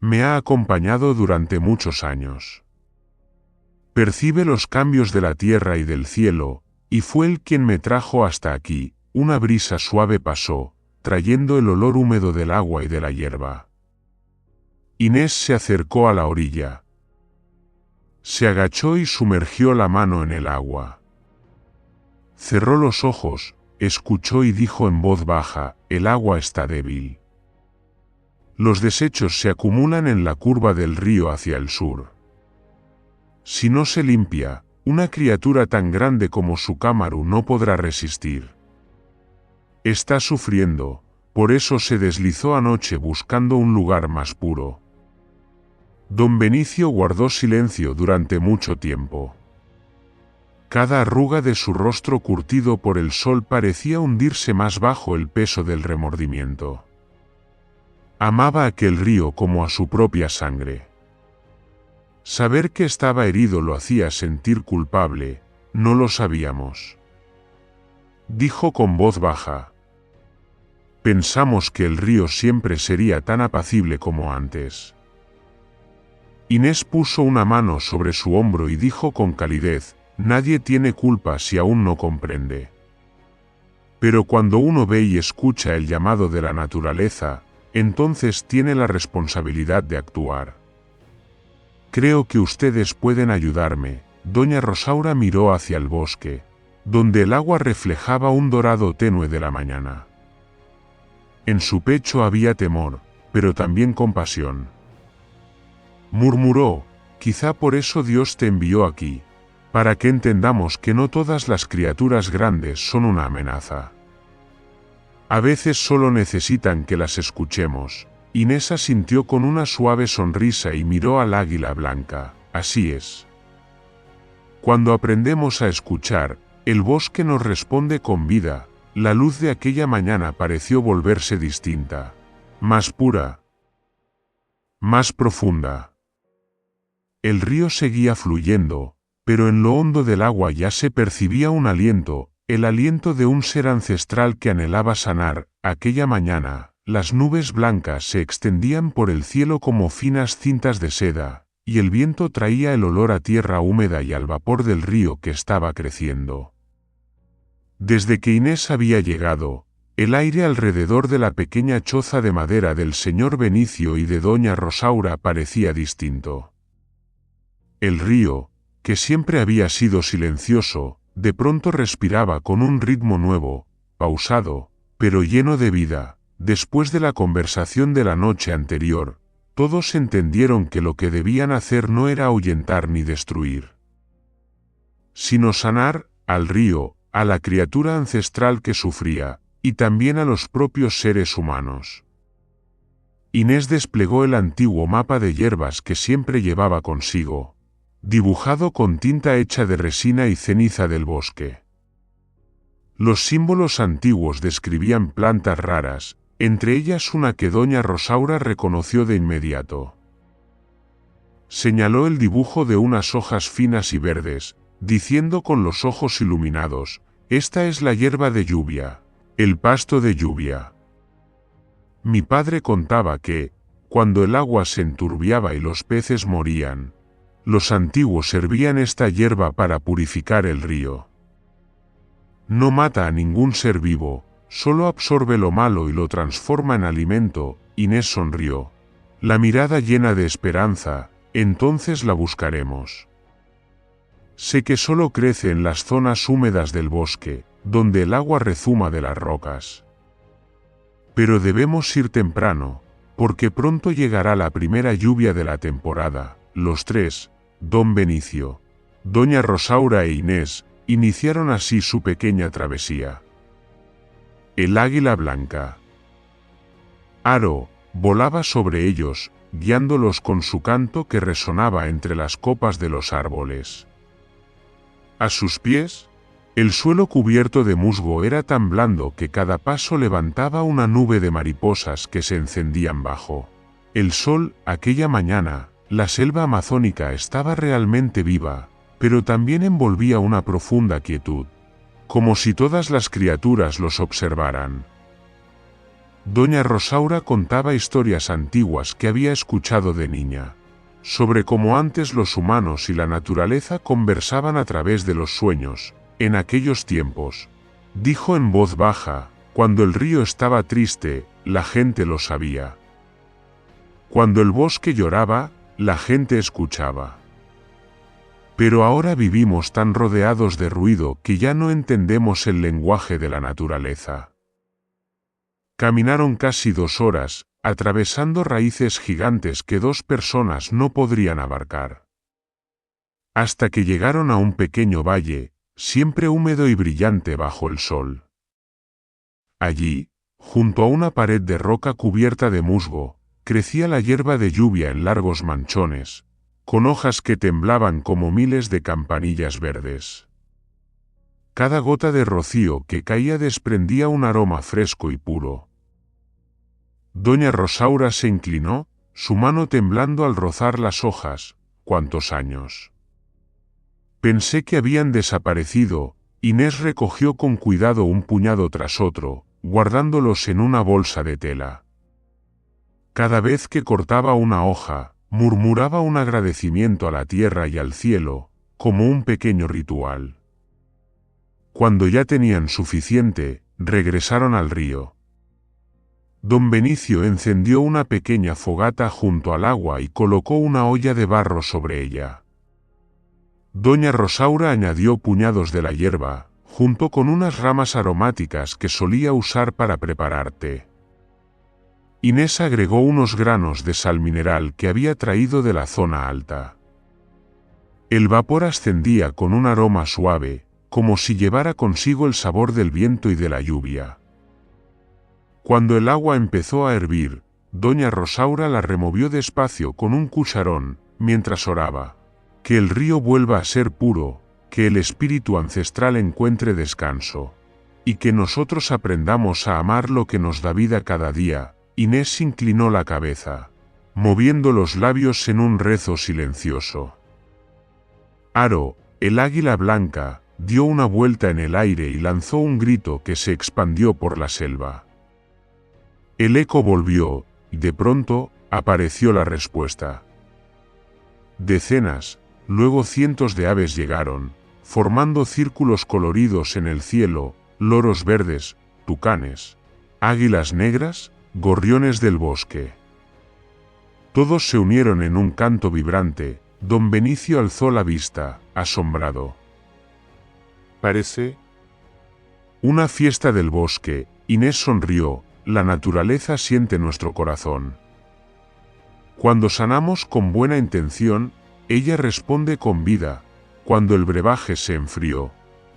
Me ha acompañado durante muchos años. Percibe los cambios de la tierra y del cielo, y fue él quien me trajo hasta aquí». Una brisa suave pasó, trayendo el olor húmedo del agua y de la hierba. Inés se acercó a la orilla. Se agachó y sumergió la mano en el agua. Cerró los ojos, escuchó y dijo en voz baja: «El agua está débil. Los desechos se acumulan en la curva del río hacia el sur. Si no se limpia, una criatura tan grande como Sukamaru no podrá resistir. Está sufriendo, por eso se deslizó anoche buscando un lugar más puro». Don Benicio guardó silencio durante mucho tiempo. Cada arruga de su rostro curtido por el sol parecía hundirse más bajo el peso del remordimiento. Amaba aquel río como a su propia sangre. Saber que estaba herido lo hacía sentir culpable. «No lo sabíamos», dijo con voz baja. «Pensamos que el río siempre sería tan apacible como antes». Inés puso una mano sobre su hombro y dijo con calidez: «Nadie tiene culpa si aún no comprende. Pero cuando uno ve y escucha el llamado de la naturaleza, entonces tiene la responsabilidad de actuar. Creo que ustedes pueden ayudarme». Doña Rosaura miró hacia el bosque, donde el agua reflejaba un dorado tenue de la mañana. En su pecho había temor, pero también compasión. Murmuró: «Quizá por eso Dios te envió aquí, para que entendamos que no todas las criaturas grandes son una amenaza. A veces solo necesitan que las escuchemos». Inés asintió con una suave sonrisa y miró al águila blanca. «Así es. Cuando aprendemos a escuchar, el bosque nos responde con vida». La luz de aquella mañana pareció volverse distinta, más pura, más profunda. El río seguía fluyendo, pero en lo hondo del agua ya se percibía un aliento, el aliento de un ser ancestral que anhelaba sanar. Aquella mañana, las nubes blancas se extendían por el cielo como finas cintas de seda, y el viento traía el olor a tierra húmeda y al vapor del río que estaba creciendo. Desde que Inés había llegado, el aire alrededor de la pequeña choza de madera del señor Benicio y de doña Rosaura parecía distinto. El río, que siempre había sido silencioso, de pronto respiraba con un ritmo nuevo, pausado, pero lleno de vida. Después de la conversación de la noche anterior, todos entendieron que lo que debían hacer no era ahuyentar ni destruir, sino sanar al río, a la criatura ancestral que sufría, y también a los propios seres humanos. Inés desplegó el antiguo mapa de hierbas que siempre llevaba consigo, dibujado con tinta hecha de resina y ceniza del bosque. Los símbolos antiguos describían plantas raras, entre ellas una que doña Rosaura reconoció de inmediato. Señaló el dibujo de unas hojas finas y verdes, diciendo con los ojos iluminados: «Esta es la hierba de lluvia, el pasto de lluvia». Mi padre contaba que, cuando el agua se enturbiaba y los peces morían, los antiguos servían esta hierba para purificar el río. No mata a ningún ser vivo, solo absorbe lo malo y lo transforma en alimento. Inés sonrió, la mirada llena de esperanza. «Entonces la buscaremos. Sé que solo crece en las zonas húmedas del bosque, donde el agua rezuma de las rocas. Pero debemos ir temprano, porque pronto llegará la primera lluvia de la temporada». Los tres, don Benicio, doña Rosaura e Inés, iniciaron así su pequeña travesía. El águila blanca. Aro volaba sobre ellos, guiándolos con su canto que resonaba entre las copas de los árboles. A sus pies, el suelo cubierto de musgo era tan blando que cada paso levantaba una nube de mariposas que se encendían bajo el sol. Aquella mañana, la selva amazónica estaba realmente viva, pero también envolvía una profunda quietud, como si todas las criaturas los observaran. Doña Rosaura contaba historias antiguas que había escuchado de niña, sobre cómo antes los humanos y la naturaleza conversaban a través de los sueños. En aquellos tiempos, dijo en voz baja, cuando el río estaba triste, la gente lo sabía. Cuando el bosque lloraba, la gente escuchaba. Pero ahora vivimos tan rodeados de ruido que ya no entendemos el lenguaje de la naturaleza. Caminaron casi 2 horas, atravesando raíces gigantes que 2 personas no podrían abarcar. Hasta que llegaron a un pequeño valle, siempre húmedo y brillante bajo el sol. Allí, junto a una pared de roca cubierta de musgo, crecía la hierba de lluvia en largos manchones, con hojas que temblaban como miles de campanillas verdes. Cada gota de rocío que caía desprendía un aroma fresco y puro. Doña Rosaura se inclinó, su mano temblando al rozar las hojas. ¿Cuántos años? Pensé que habían desaparecido. Inés recogió con cuidado un puñado tras otro, guardándolos en una bolsa de tela. Cada vez que cortaba una hoja, murmuraba un agradecimiento a la tierra y al cielo, como un pequeño ritual. Cuando ya tenían suficiente, regresaron al río. Don Benicio encendió una pequeña fogata junto al agua y colocó una olla de barro sobre ella. Doña Rosaura añadió puñados de la hierba, junto con unas ramas aromáticas que solía usar para preparar té. Inés agregó unos granos de sal mineral que había traído de la zona alta. El vapor ascendía con un aroma suave, como si llevara consigo el sabor del viento y de la lluvia. Cuando el agua empezó a hervir, doña Rosaura la removió despacio con un cucharón, mientras oraba. Que el río vuelva a ser puro, que el espíritu ancestral encuentre descanso, y que nosotros aprendamos a amar lo que nos da vida cada día. Inés inclinó la cabeza, moviendo los labios en un rezo silencioso. Aro, el águila blanca, dio una vuelta en el aire y lanzó un grito que se expandió por la selva. El eco volvió, y de pronto, apareció la respuesta. Decenas, luego cientos de aves llegaron, formando círculos coloridos en el cielo, loros verdes, tucanes, águilas negras, gorriones del bosque. Todos se unieron en un canto vibrante. Don Benicio alzó la vista, asombrado. Parece una fiesta del bosque. Inés sonrió. La naturaleza siente nuestro corazón. Cuando sanamos con buena intención, ella responde con vida. Cuando el brebaje se enfrió,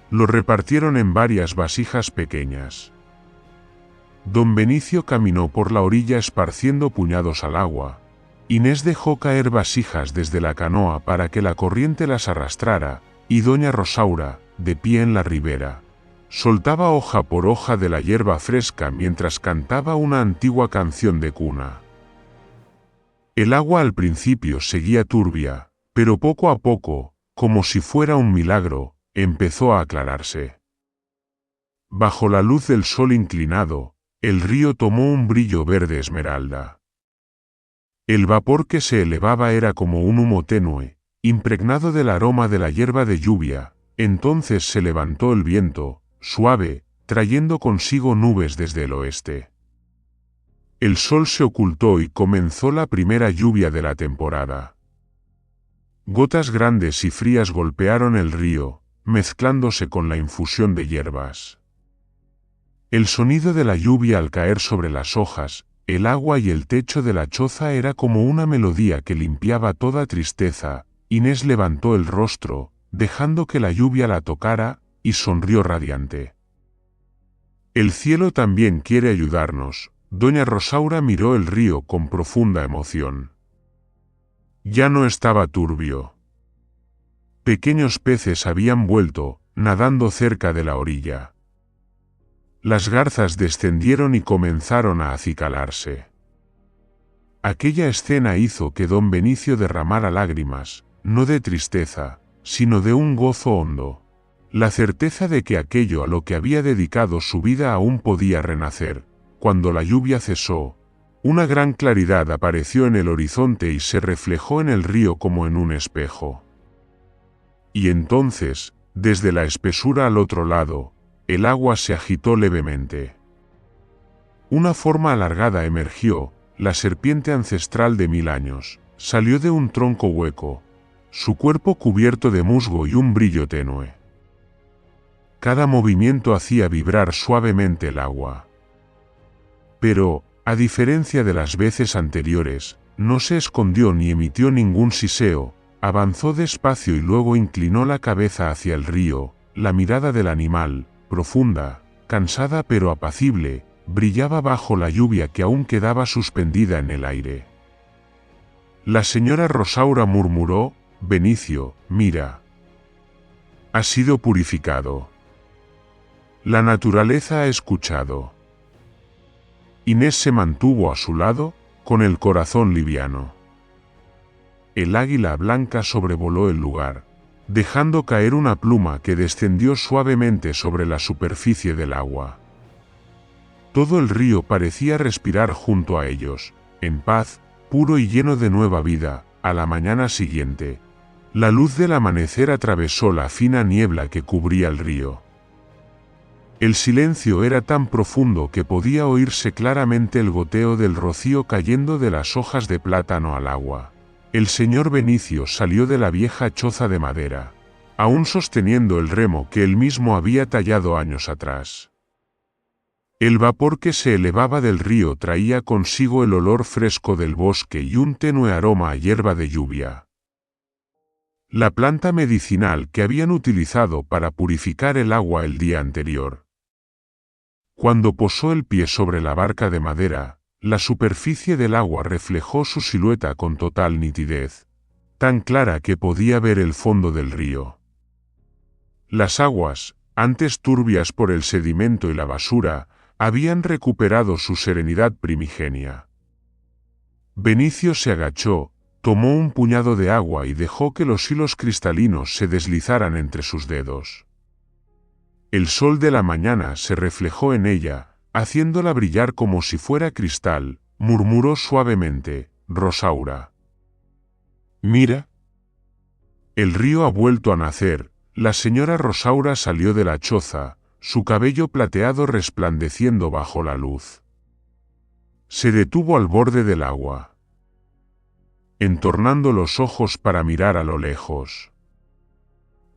lo repartieron en varias vasijas pequeñas. Don Benicio caminó por la orilla esparciendo puñados al agua. Inés dejó caer vasijas desde la canoa para que la corriente las arrastrara, y doña Rosaura, de pie en la ribera, soltaba hoja por hoja de la hierba fresca mientras cantaba una antigua canción de cuna. El agua al principio seguía turbia, pero poco a poco, como si fuera un milagro, empezó a aclararse. Bajo la luz del sol inclinado, el río tomó un brillo verde esmeralda. El vapor que se elevaba era como un humo tenue, impregnado del aroma de la hierba de lluvia. Entonces se levantó el viento, suave, trayendo consigo nubes desde el oeste. El sol se ocultó y comenzó la primera lluvia de la temporada. Gotas grandes y frías golpearon el río, mezclándose con la infusión de hierbas. El sonido de la lluvia al caer sobre las hojas, el agua y el techo de la choza era como una melodía que limpiaba toda tristeza. Inés levantó el rostro, dejando que la lluvia la tocara, y sonrió radiante. El cielo también quiere ayudarnos. Doña Rosaura miró el río con profunda emoción. Ya no estaba turbio. Pequeños peces habían vuelto, nadando cerca de la orilla. Las garzas descendieron y comenzaron a acicalarse. Aquella escena hizo que don Benicio derramara lágrimas, no de tristeza, sino de un gozo hondo. La certeza de que aquello a lo que había dedicado su vida aún podía renacer. Cuando la lluvia cesó, una gran claridad apareció en el horizonte y se reflejó en el río como en un espejo. Y entonces, desde la espesura al otro lado, el agua se agitó levemente. Una forma alargada emergió, la serpiente ancestral de 1000 años. Salió de un tronco hueco, su cuerpo cubierto de musgo y un brillo tenue. Cada movimiento hacía vibrar suavemente el agua. Pero, a diferencia de las veces anteriores, no se escondió ni emitió ningún siseo, avanzó despacio y luego inclinó la cabeza hacia el río. La mirada del animal, profunda, cansada pero apacible, brillaba bajo la lluvia que aún quedaba suspendida en el aire. La señora Rosaura murmuró: «Benicio, mira. Ha sido purificado. La naturaleza ha escuchado». Inés se mantuvo a su lado, con el corazón liviano. El águila blanca sobrevoló el lugar, dejando caer una pluma que descendió suavemente sobre la superficie del agua. Todo el río parecía respirar junto a ellos, en paz, puro y lleno de nueva vida. A la mañana siguiente, la luz del amanecer atravesó la fina niebla que cubría el río. El silencio era tan profundo que podía oírse claramente el goteo del rocío cayendo de las hojas de plátano al agua. El señor Benicio salió de la vieja choza de madera, aún sosteniendo el remo que él mismo había tallado años atrás. El vapor que se elevaba del río traía consigo el olor fresco del bosque y un tenue aroma a hierba de lluvia. La planta medicinal que habían utilizado para purificar el agua el día anterior. Cuando posó el pie sobre la barca de madera, la superficie del agua reflejó su silueta con total nitidez, tan clara que podía ver el fondo del río. Las aguas, antes turbias por el sedimento y la basura, habían recuperado su serenidad primigenia. Benicio se agachó, tomó un puñado de agua y dejó que los hilos cristalinos se deslizaran entre sus dedos. El sol de la mañana se reflejó en ella, haciéndola brillar como si fuera cristal. Murmuró suavemente: «Rosaura. Mira. El río ha vuelto a nacer». La señora Rosaura salió de la choza, su cabello plateado resplandeciendo bajo la luz. Se detuvo al borde del agua, entornando los ojos para mirar a lo lejos.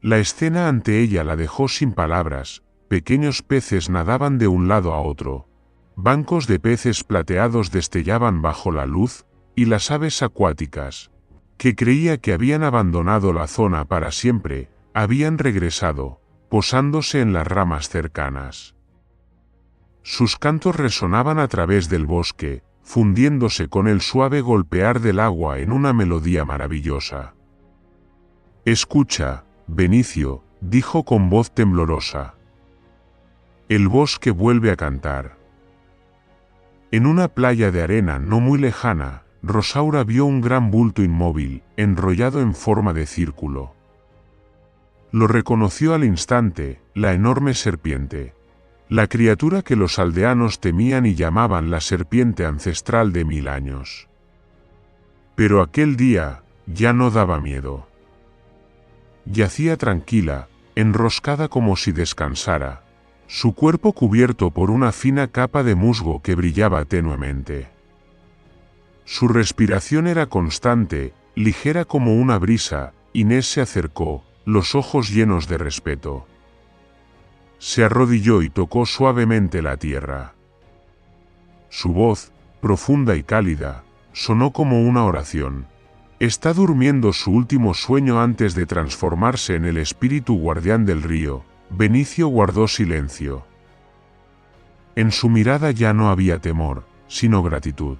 La escena ante ella la dejó sin palabras. Pequeños peces nadaban de un lado a otro, bancos de peces plateados destellaban bajo la luz, y las aves acuáticas, que creía que habían abandonado la zona para siempre, habían regresado, posándose en las ramas cercanas. Sus cantos resonaban a través del bosque, fundiéndose con el suave golpear del agua en una melodía maravillosa. «Escucha, Benicio», dijo con voz temblorosa. «El bosque vuelve a cantar». En una playa de arena no muy lejana, Rosaura vio un gran bulto inmóvil, enrollado en forma de círculo. Lo reconoció al instante: la enorme serpiente. La criatura que los aldeanos temían y llamaban la serpiente ancestral de 1000 años. Pero aquel día, ya no daba miedo. Yacía tranquila, enroscada como si descansara, su cuerpo cubierto por una fina capa de musgo que brillaba tenuemente. Su respiración era constante, ligera como una brisa. Inés se acercó, los ojos llenos de respeto. Se arrodilló y tocó suavemente la tierra. Su voz, profunda y cálida, sonó como una oración. Está durmiendo su último sueño antes de transformarse en el espíritu guardián del río. Benicio guardó silencio. En su mirada ya no había temor, sino gratitud.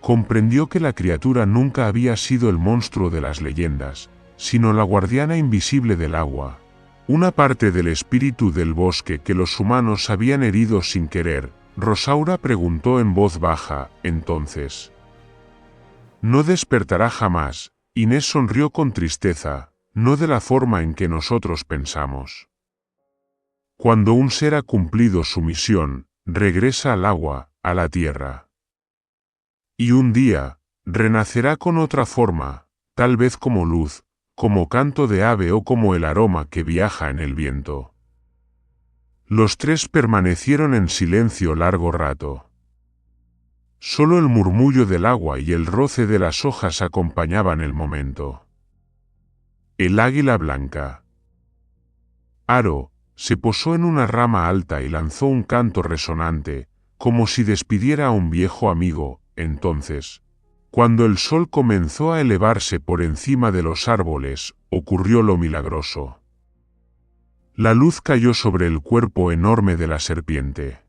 Comprendió que la criatura nunca había sido el monstruo de las leyendas, sino la guardiana invisible del agua, una parte del espíritu del bosque que los humanos habían herido sin querer. Rosaura preguntó en voz baja: «Entonces, ¿no despertará jamás?». Inés sonrió con tristeza: no de la forma en que nosotros pensamos. Cuando un ser ha cumplido su misión, regresa al agua, a la tierra. Y un día, renacerá con otra forma, tal vez como luz, como canto de ave o como el aroma que viaja en el viento. Los tres permanecieron en silencio largo rato. Solo el murmullo del agua y el roce de las hojas acompañaban el momento. El águila blanca. Aro se posó en una rama alta y lanzó un canto resonante, como si despidiera a un viejo amigo. Entonces, cuando el sol comenzó a elevarse por encima de los árboles, ocurrió lo milagroso. La luz cayó sobre el cuerpo enorme de la serpiente.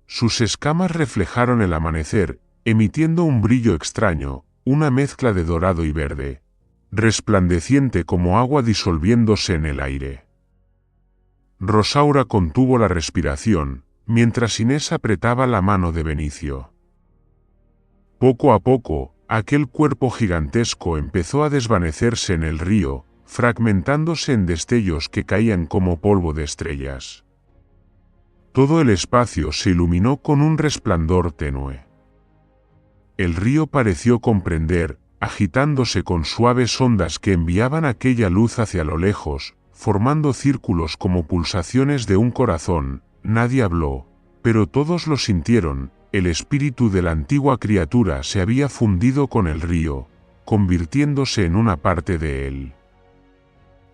Sus escamas reflejaron el amanecer, emitiendo un brillo extraño, una mezcla de dorado y verde, resplandeciente como agua disolviéndose en el aire. Rosaura contuvo la respiración, mientras Inés apretaba la mano de Benicio. Poco a poco, aquel cuerpo gigantesco empezó a desvanecerse en el río, fragmentándose en destellos que caían como polvo de estrellas. Todo el espacio se iluminó con un resplandor tenue. El río pareció comprender, agitándose con suaves ondas que enviaban aquella luz hacia lo lejos, formando círculos como pulsaciones de un corazón. Nadie habló, pero todos lo sintieron. El espíritu de la antigua criatura se había fundido con el río, convirtiéndose en una parte de él.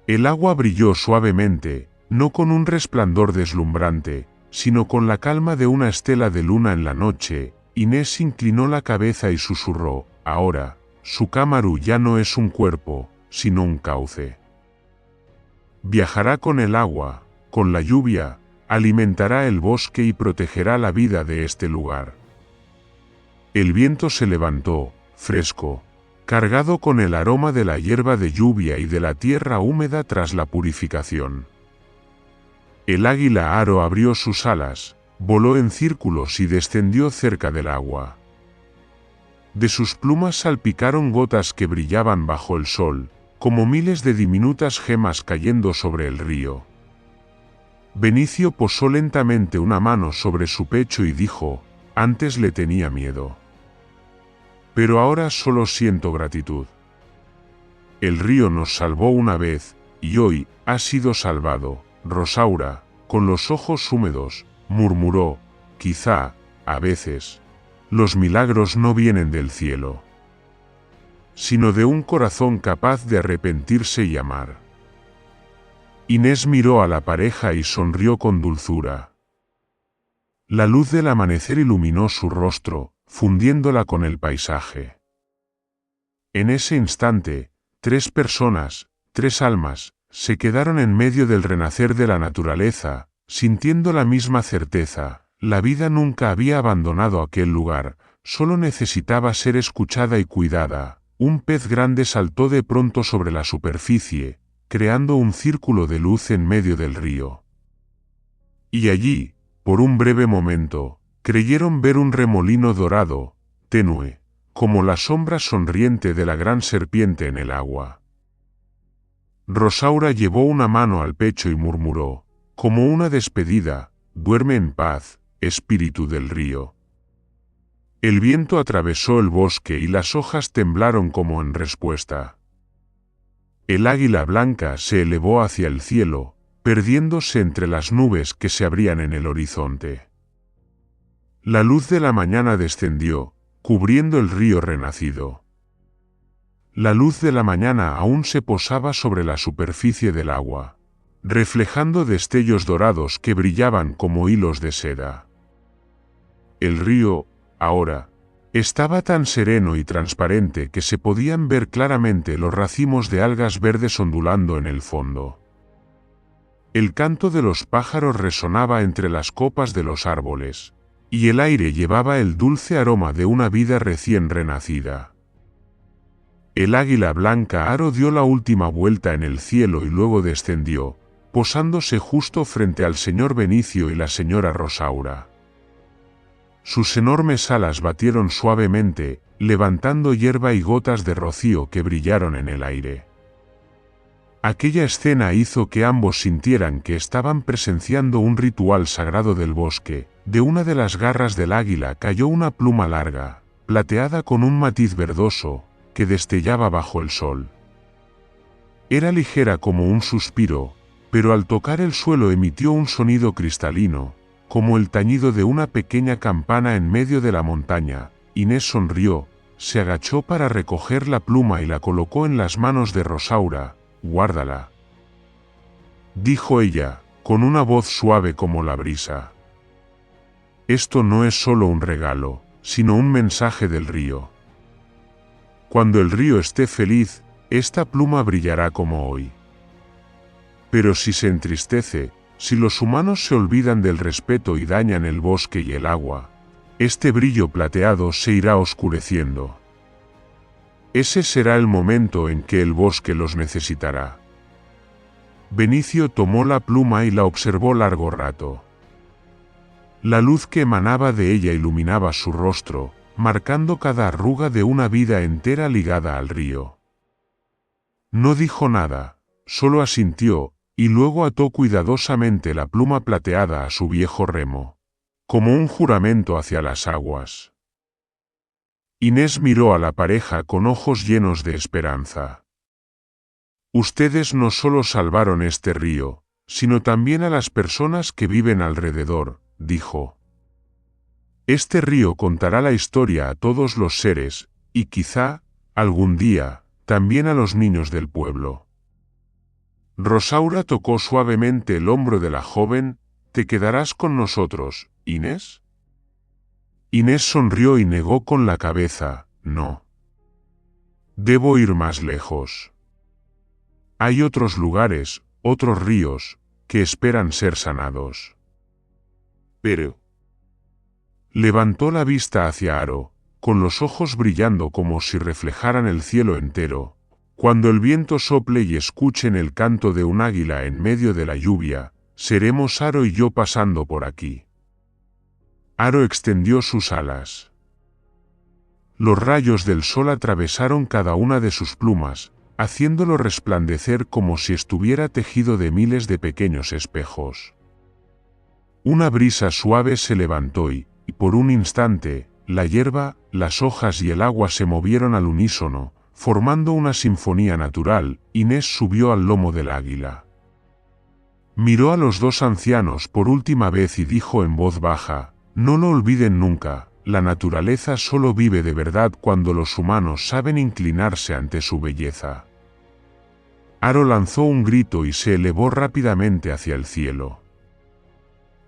El agua brilló suavemente, no con un resplandor deslumbrante, sino con la calma de una estela de luna en la noche. Inés inclinó la cabeza y susurró: ahora, Sukamaru ya no es un cuerpo, sino un cauce. Viajará con el agua, con la lluvia, alimentará el bosque y protegerá la vida de este lugar. El viento se levantó, fresco, cargado con el aroma de la hierba de lluvia y de la tierra húmeda tras la purificación. El águila Aro abrió sus alas, voló en círculos y descendió cerca del agua. De sus plumas salpicaron gotas que brillaban bajo el sol, como miles de diminutas gemas cayendo sobre el río. Benicio posó lentamente una mano sobre su pecho y dijo: antes le tenía miedo. Pero ahora solo siento gratitud. El río nos salvó una vez, y hoy ha sido salvado. Rosaura, con los ojos húmedos, murmuró: quizá, a veces, los milagros no vienen del cielo, sino de un corazón capaz de arrepentirse y amar. Inés miró a la pareja y sonrió con dulzura. La luz del amanecer iluminó su rostro, fundiéndola con el paisaje. En ese instante, tres personas, tres almas, se quedaron en medio del renacer de la naturaleza, sintiendo la misma certeza: la vida nunca había abandonado aquel lugar, solo necesitaba ser escuchada y cuidada. Un pez grande saltó de pronto sobre la superficie, creando un círculo de luz en medio del río. Y allí, por un breve momento, creyeron ver un remolino dorado, tenue, como la sombra sonriente de la gran serpiente en el agua. Rosaura llevó una mano al pecho y murmuró, como una despedida: duerme en paz, espíritu del río. El viento atravesó el bosque y las hojas temblaron como en respuesta. El águila blanca se elevó hacia el cielo, perdiéndose entre las nubes que se abrían en el horizonte. La luz de la mañana descendió, cubriendo el río renacido. La luz de la mañana aún se posaba sobre la superficie del agua, reflejando destellos dorados que brillaban como hilos de seda. El río, ahora, estaba tan sereno y transparente que se podían ver claramente los racimos de algas verdes ondulando en el fondo. El canto de los pájaros resonaba entre las copas de los árboles, y el aire llevaba el dulce aroma de una vida recién renacida. El águila blanca Aro dio la última vuelta en el cielo y luego descendió, posándose justo frente al señor Benicio y la señora Rosaura. Sus enormes alas batieron suavemente, levantando hierba y gotas de rocío que brillaron en el aire. Aquella escena hizo que ambos sintieran que estaban presenciando un ritual sagrado del bosque. De una de las garras del águila cayó una pluma larga, plateada con un matiz verdoso, que destellaba bajo el sol. Era ligera como un suspiro, pero al tocar el suelo emitió un sonido cristalino, como el tañido de una pequeña campana en medio de la montaña. Inés sonrió, se agachó para recoger la pluma y la colocó en las manos de Rosaura. «Guárdala», dijo ella, con una voz suave como la brisa. «Esto no es solo un regalo, sino un mensaje del río. Cuando el río esté feliz, esta pluma brillará como hoy. Pero si se entristece, si los humanos se olvidan del respeto y dañan el bosque y el agua, este brillo plateado se irá oscureciendo. Ese será el momento en que el bosque los necesitará». Benicio tomó la pluma y la observó largo rato. La luz que emanaba de ella iluminaba su rostro, marcando cada arruga de una vida entera ligada al río. No dijo nada, solo asintió, y luego ató cuidadosamente la pluma plateada a su viejo remo, como un juramento hacia las aguas. Inés miró a la pareja con ojos llenos de esperanza. «Ustedes no solo salvaron este río, sino también a las personas que viven alrededor», dijo. «Este río contará la historia a todos los seres, y quizá, algún día, también a los niños del pueblo». Rosaura tocó suavemente el hombro de la joven. «¿Te quedarás con nosotros, Inés?» Inés sonrió y negó con la cabeza. «No. Debo ir más lejos. Hay otros lugares, otros ríos, que esperan ser sanados». «Pero...» Levantó la vista hacia Aro, con los ojos brillando como si reflejaran el cielo entero. «Cuando el viento sople y escuchen el canto de un águila en medio de la lluvia, seremos Aro y yo pasando por aquí». Aro extendió sus alas. Los rayos del sol atravesaron cada una de sus plumas, haciéndolo resplandecer como si estuviera tejido de miles de pequeños espejos. Una brisa suave se levantó y, por un instante, la hierba, las hojas y el agua se movieron al unísono, formando una sinfonía natural. Inés subió al lomo del águila. Miró a los dos ancianos por última vez y dijo en voz baja: «No lo olviden nunca, la naturaleza solo vive de verdad cuando los humanos saben inclinarse ante su belleza». Aro lanzó un grito y se elevó rápidamente hacia el cielo.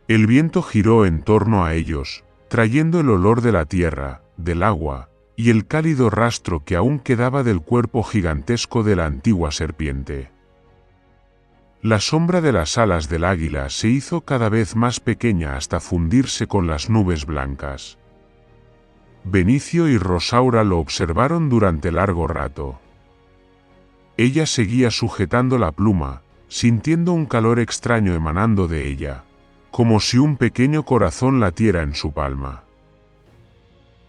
El viento giró en torno a ellos, trayendo el olor de la tierra, del agua, y el cálido rastro que aún quedaba del cuerpo gigantesco de la antigua serpiente. La sombra de las alas del águila se hizo cada vez más pequeña hasta fundirse con las nubes blancas. Benicio y Rosaura lo observaron durante largo rato. Ella seguía sujetando la pluma, sintiendo un calor extraño emanando de ella, como si un pequeño corazón latiera en su palma.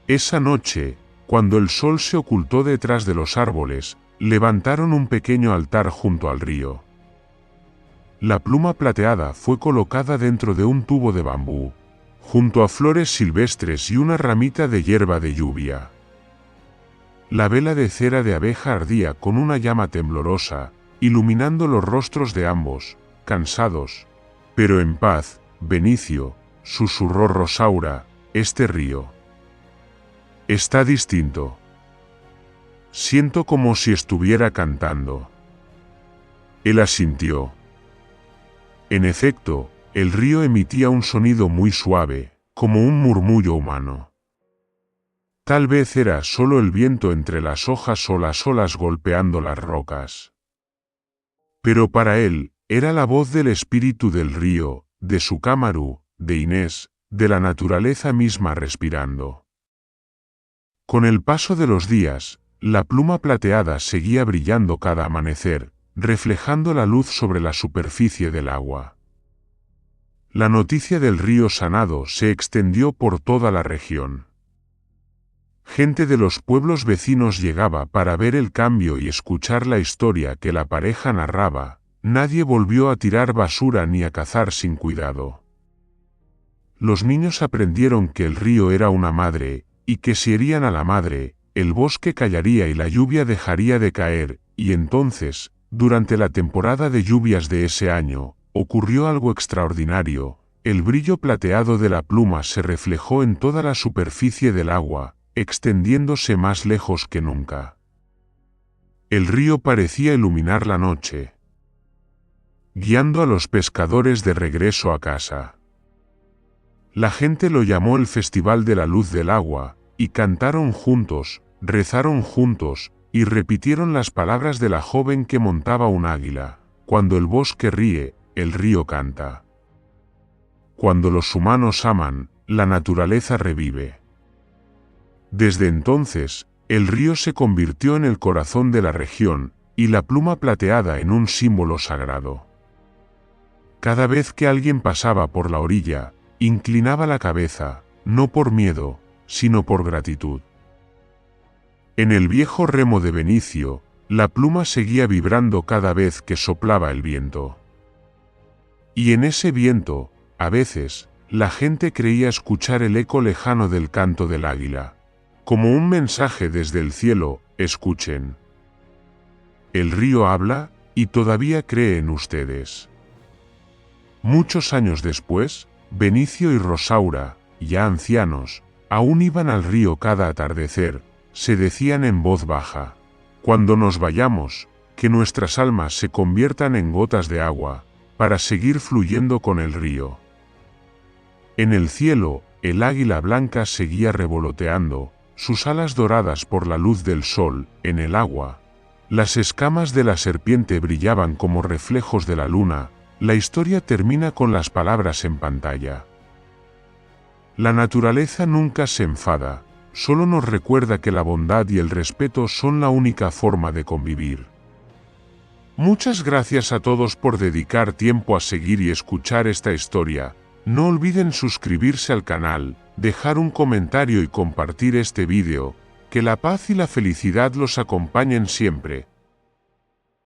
Esa noche, cuando el sol se ocultó detrás de los árboles, levantaron un pequeño altar junto al río. La pluma plateada fue colocada dentro de un tubo de bambú, junto a flores silvestres y una ramita de hierba de lluvia. La vela de cera de abeja ardía con una llama temblorosa, iluminando los rostros de ambos, cansados, pero en paz. «Benicio», susurró Rosaura, «este río está distinto. Siento como si estuviera cantando». Él asintió. En efecto, el río emitía un sonido muy suave, como un murmullo humano. Tal vez era solo el viento entre las hojas o las olas golpeando las rocas. Pero para él, era la voz del espíritu del río, de su Cámaru, de Inés, de la naturaleza misma respirando. Con el paso de los días, la pluma plateada seguía brillando cada amanecer, reflejando la luz sobre la superficie del agua. La noticia del río sanado se extendió por toda la región. Gente de los pueblos vecinos llegaba para ver el cambio y escuchar la historia que la pareja narraba. Nadie volvió a tirar basura ni a cazar sin cuidado. Los niños aprendieron que el río era una madre, y que si herían a la madre, el bosque callaría y la lluvia dejaría de caer, y entonces, durante la temporada de lluvias de ese año, ocurrió algo extraordinario. El brillo plateado de la pluma se reflejó en toda la superficie del agua, extendiéndose más lejos que nunca. El río parecía iluminar la noche, guiando a los pescadores de regreso a casa. La gente lo llamó el Festival de la Luz del Agua, y cantaron juntos, rezaron juntos, y repitieron las palabras de la joven que montaba un águila. Cuando el bosque ríe, el río canta. Cuando los humanos aman, la naturaleza revive. Desde entonces, el río se convirtió en el corazón de la región, y la pluma plateada en un símbolo sagrado. Cada vez que alguien pasaba por la orilla, inclinaba la cabeza, no por miedo, sino por gratitud. En el viejo remo de Benicio, la pluma seguía vibrando cada vez que soplaba el viento. Y en ese viento, a veces, la gente creía escuchar el eco lejano del canto del águila. Como un mensaje desde el cielo, escuchen. El río habla, y todavía cree en ustedes. Muchos años después, Benicio y Rosaura, ya ancianos, aún iban al río cada atardecer, se decían en voz baja: cuando nos vayamos, que nuestras almas se conviertan en gotas de agua, para seguir fluyendo con el río. En el cielo, el águila blanca seguía revoloteando, sus alas doradas por la luz del sol. En el agua, las escamas de la serpiente brillaban como reflejos de la luna. La historia termina con las palabras en pantalla. La naturaleza nunca se enfada, solo nos recuerda que la bondad y el respeto son la única forma de convivir. Muchas gracias a todos por dedicar tiempo a seguir y escuchar esta historia. No olviden suscribirse al canal, dejar un comentario y compartir este vídeo. Que la paz y la felicidad los acompañen siempre.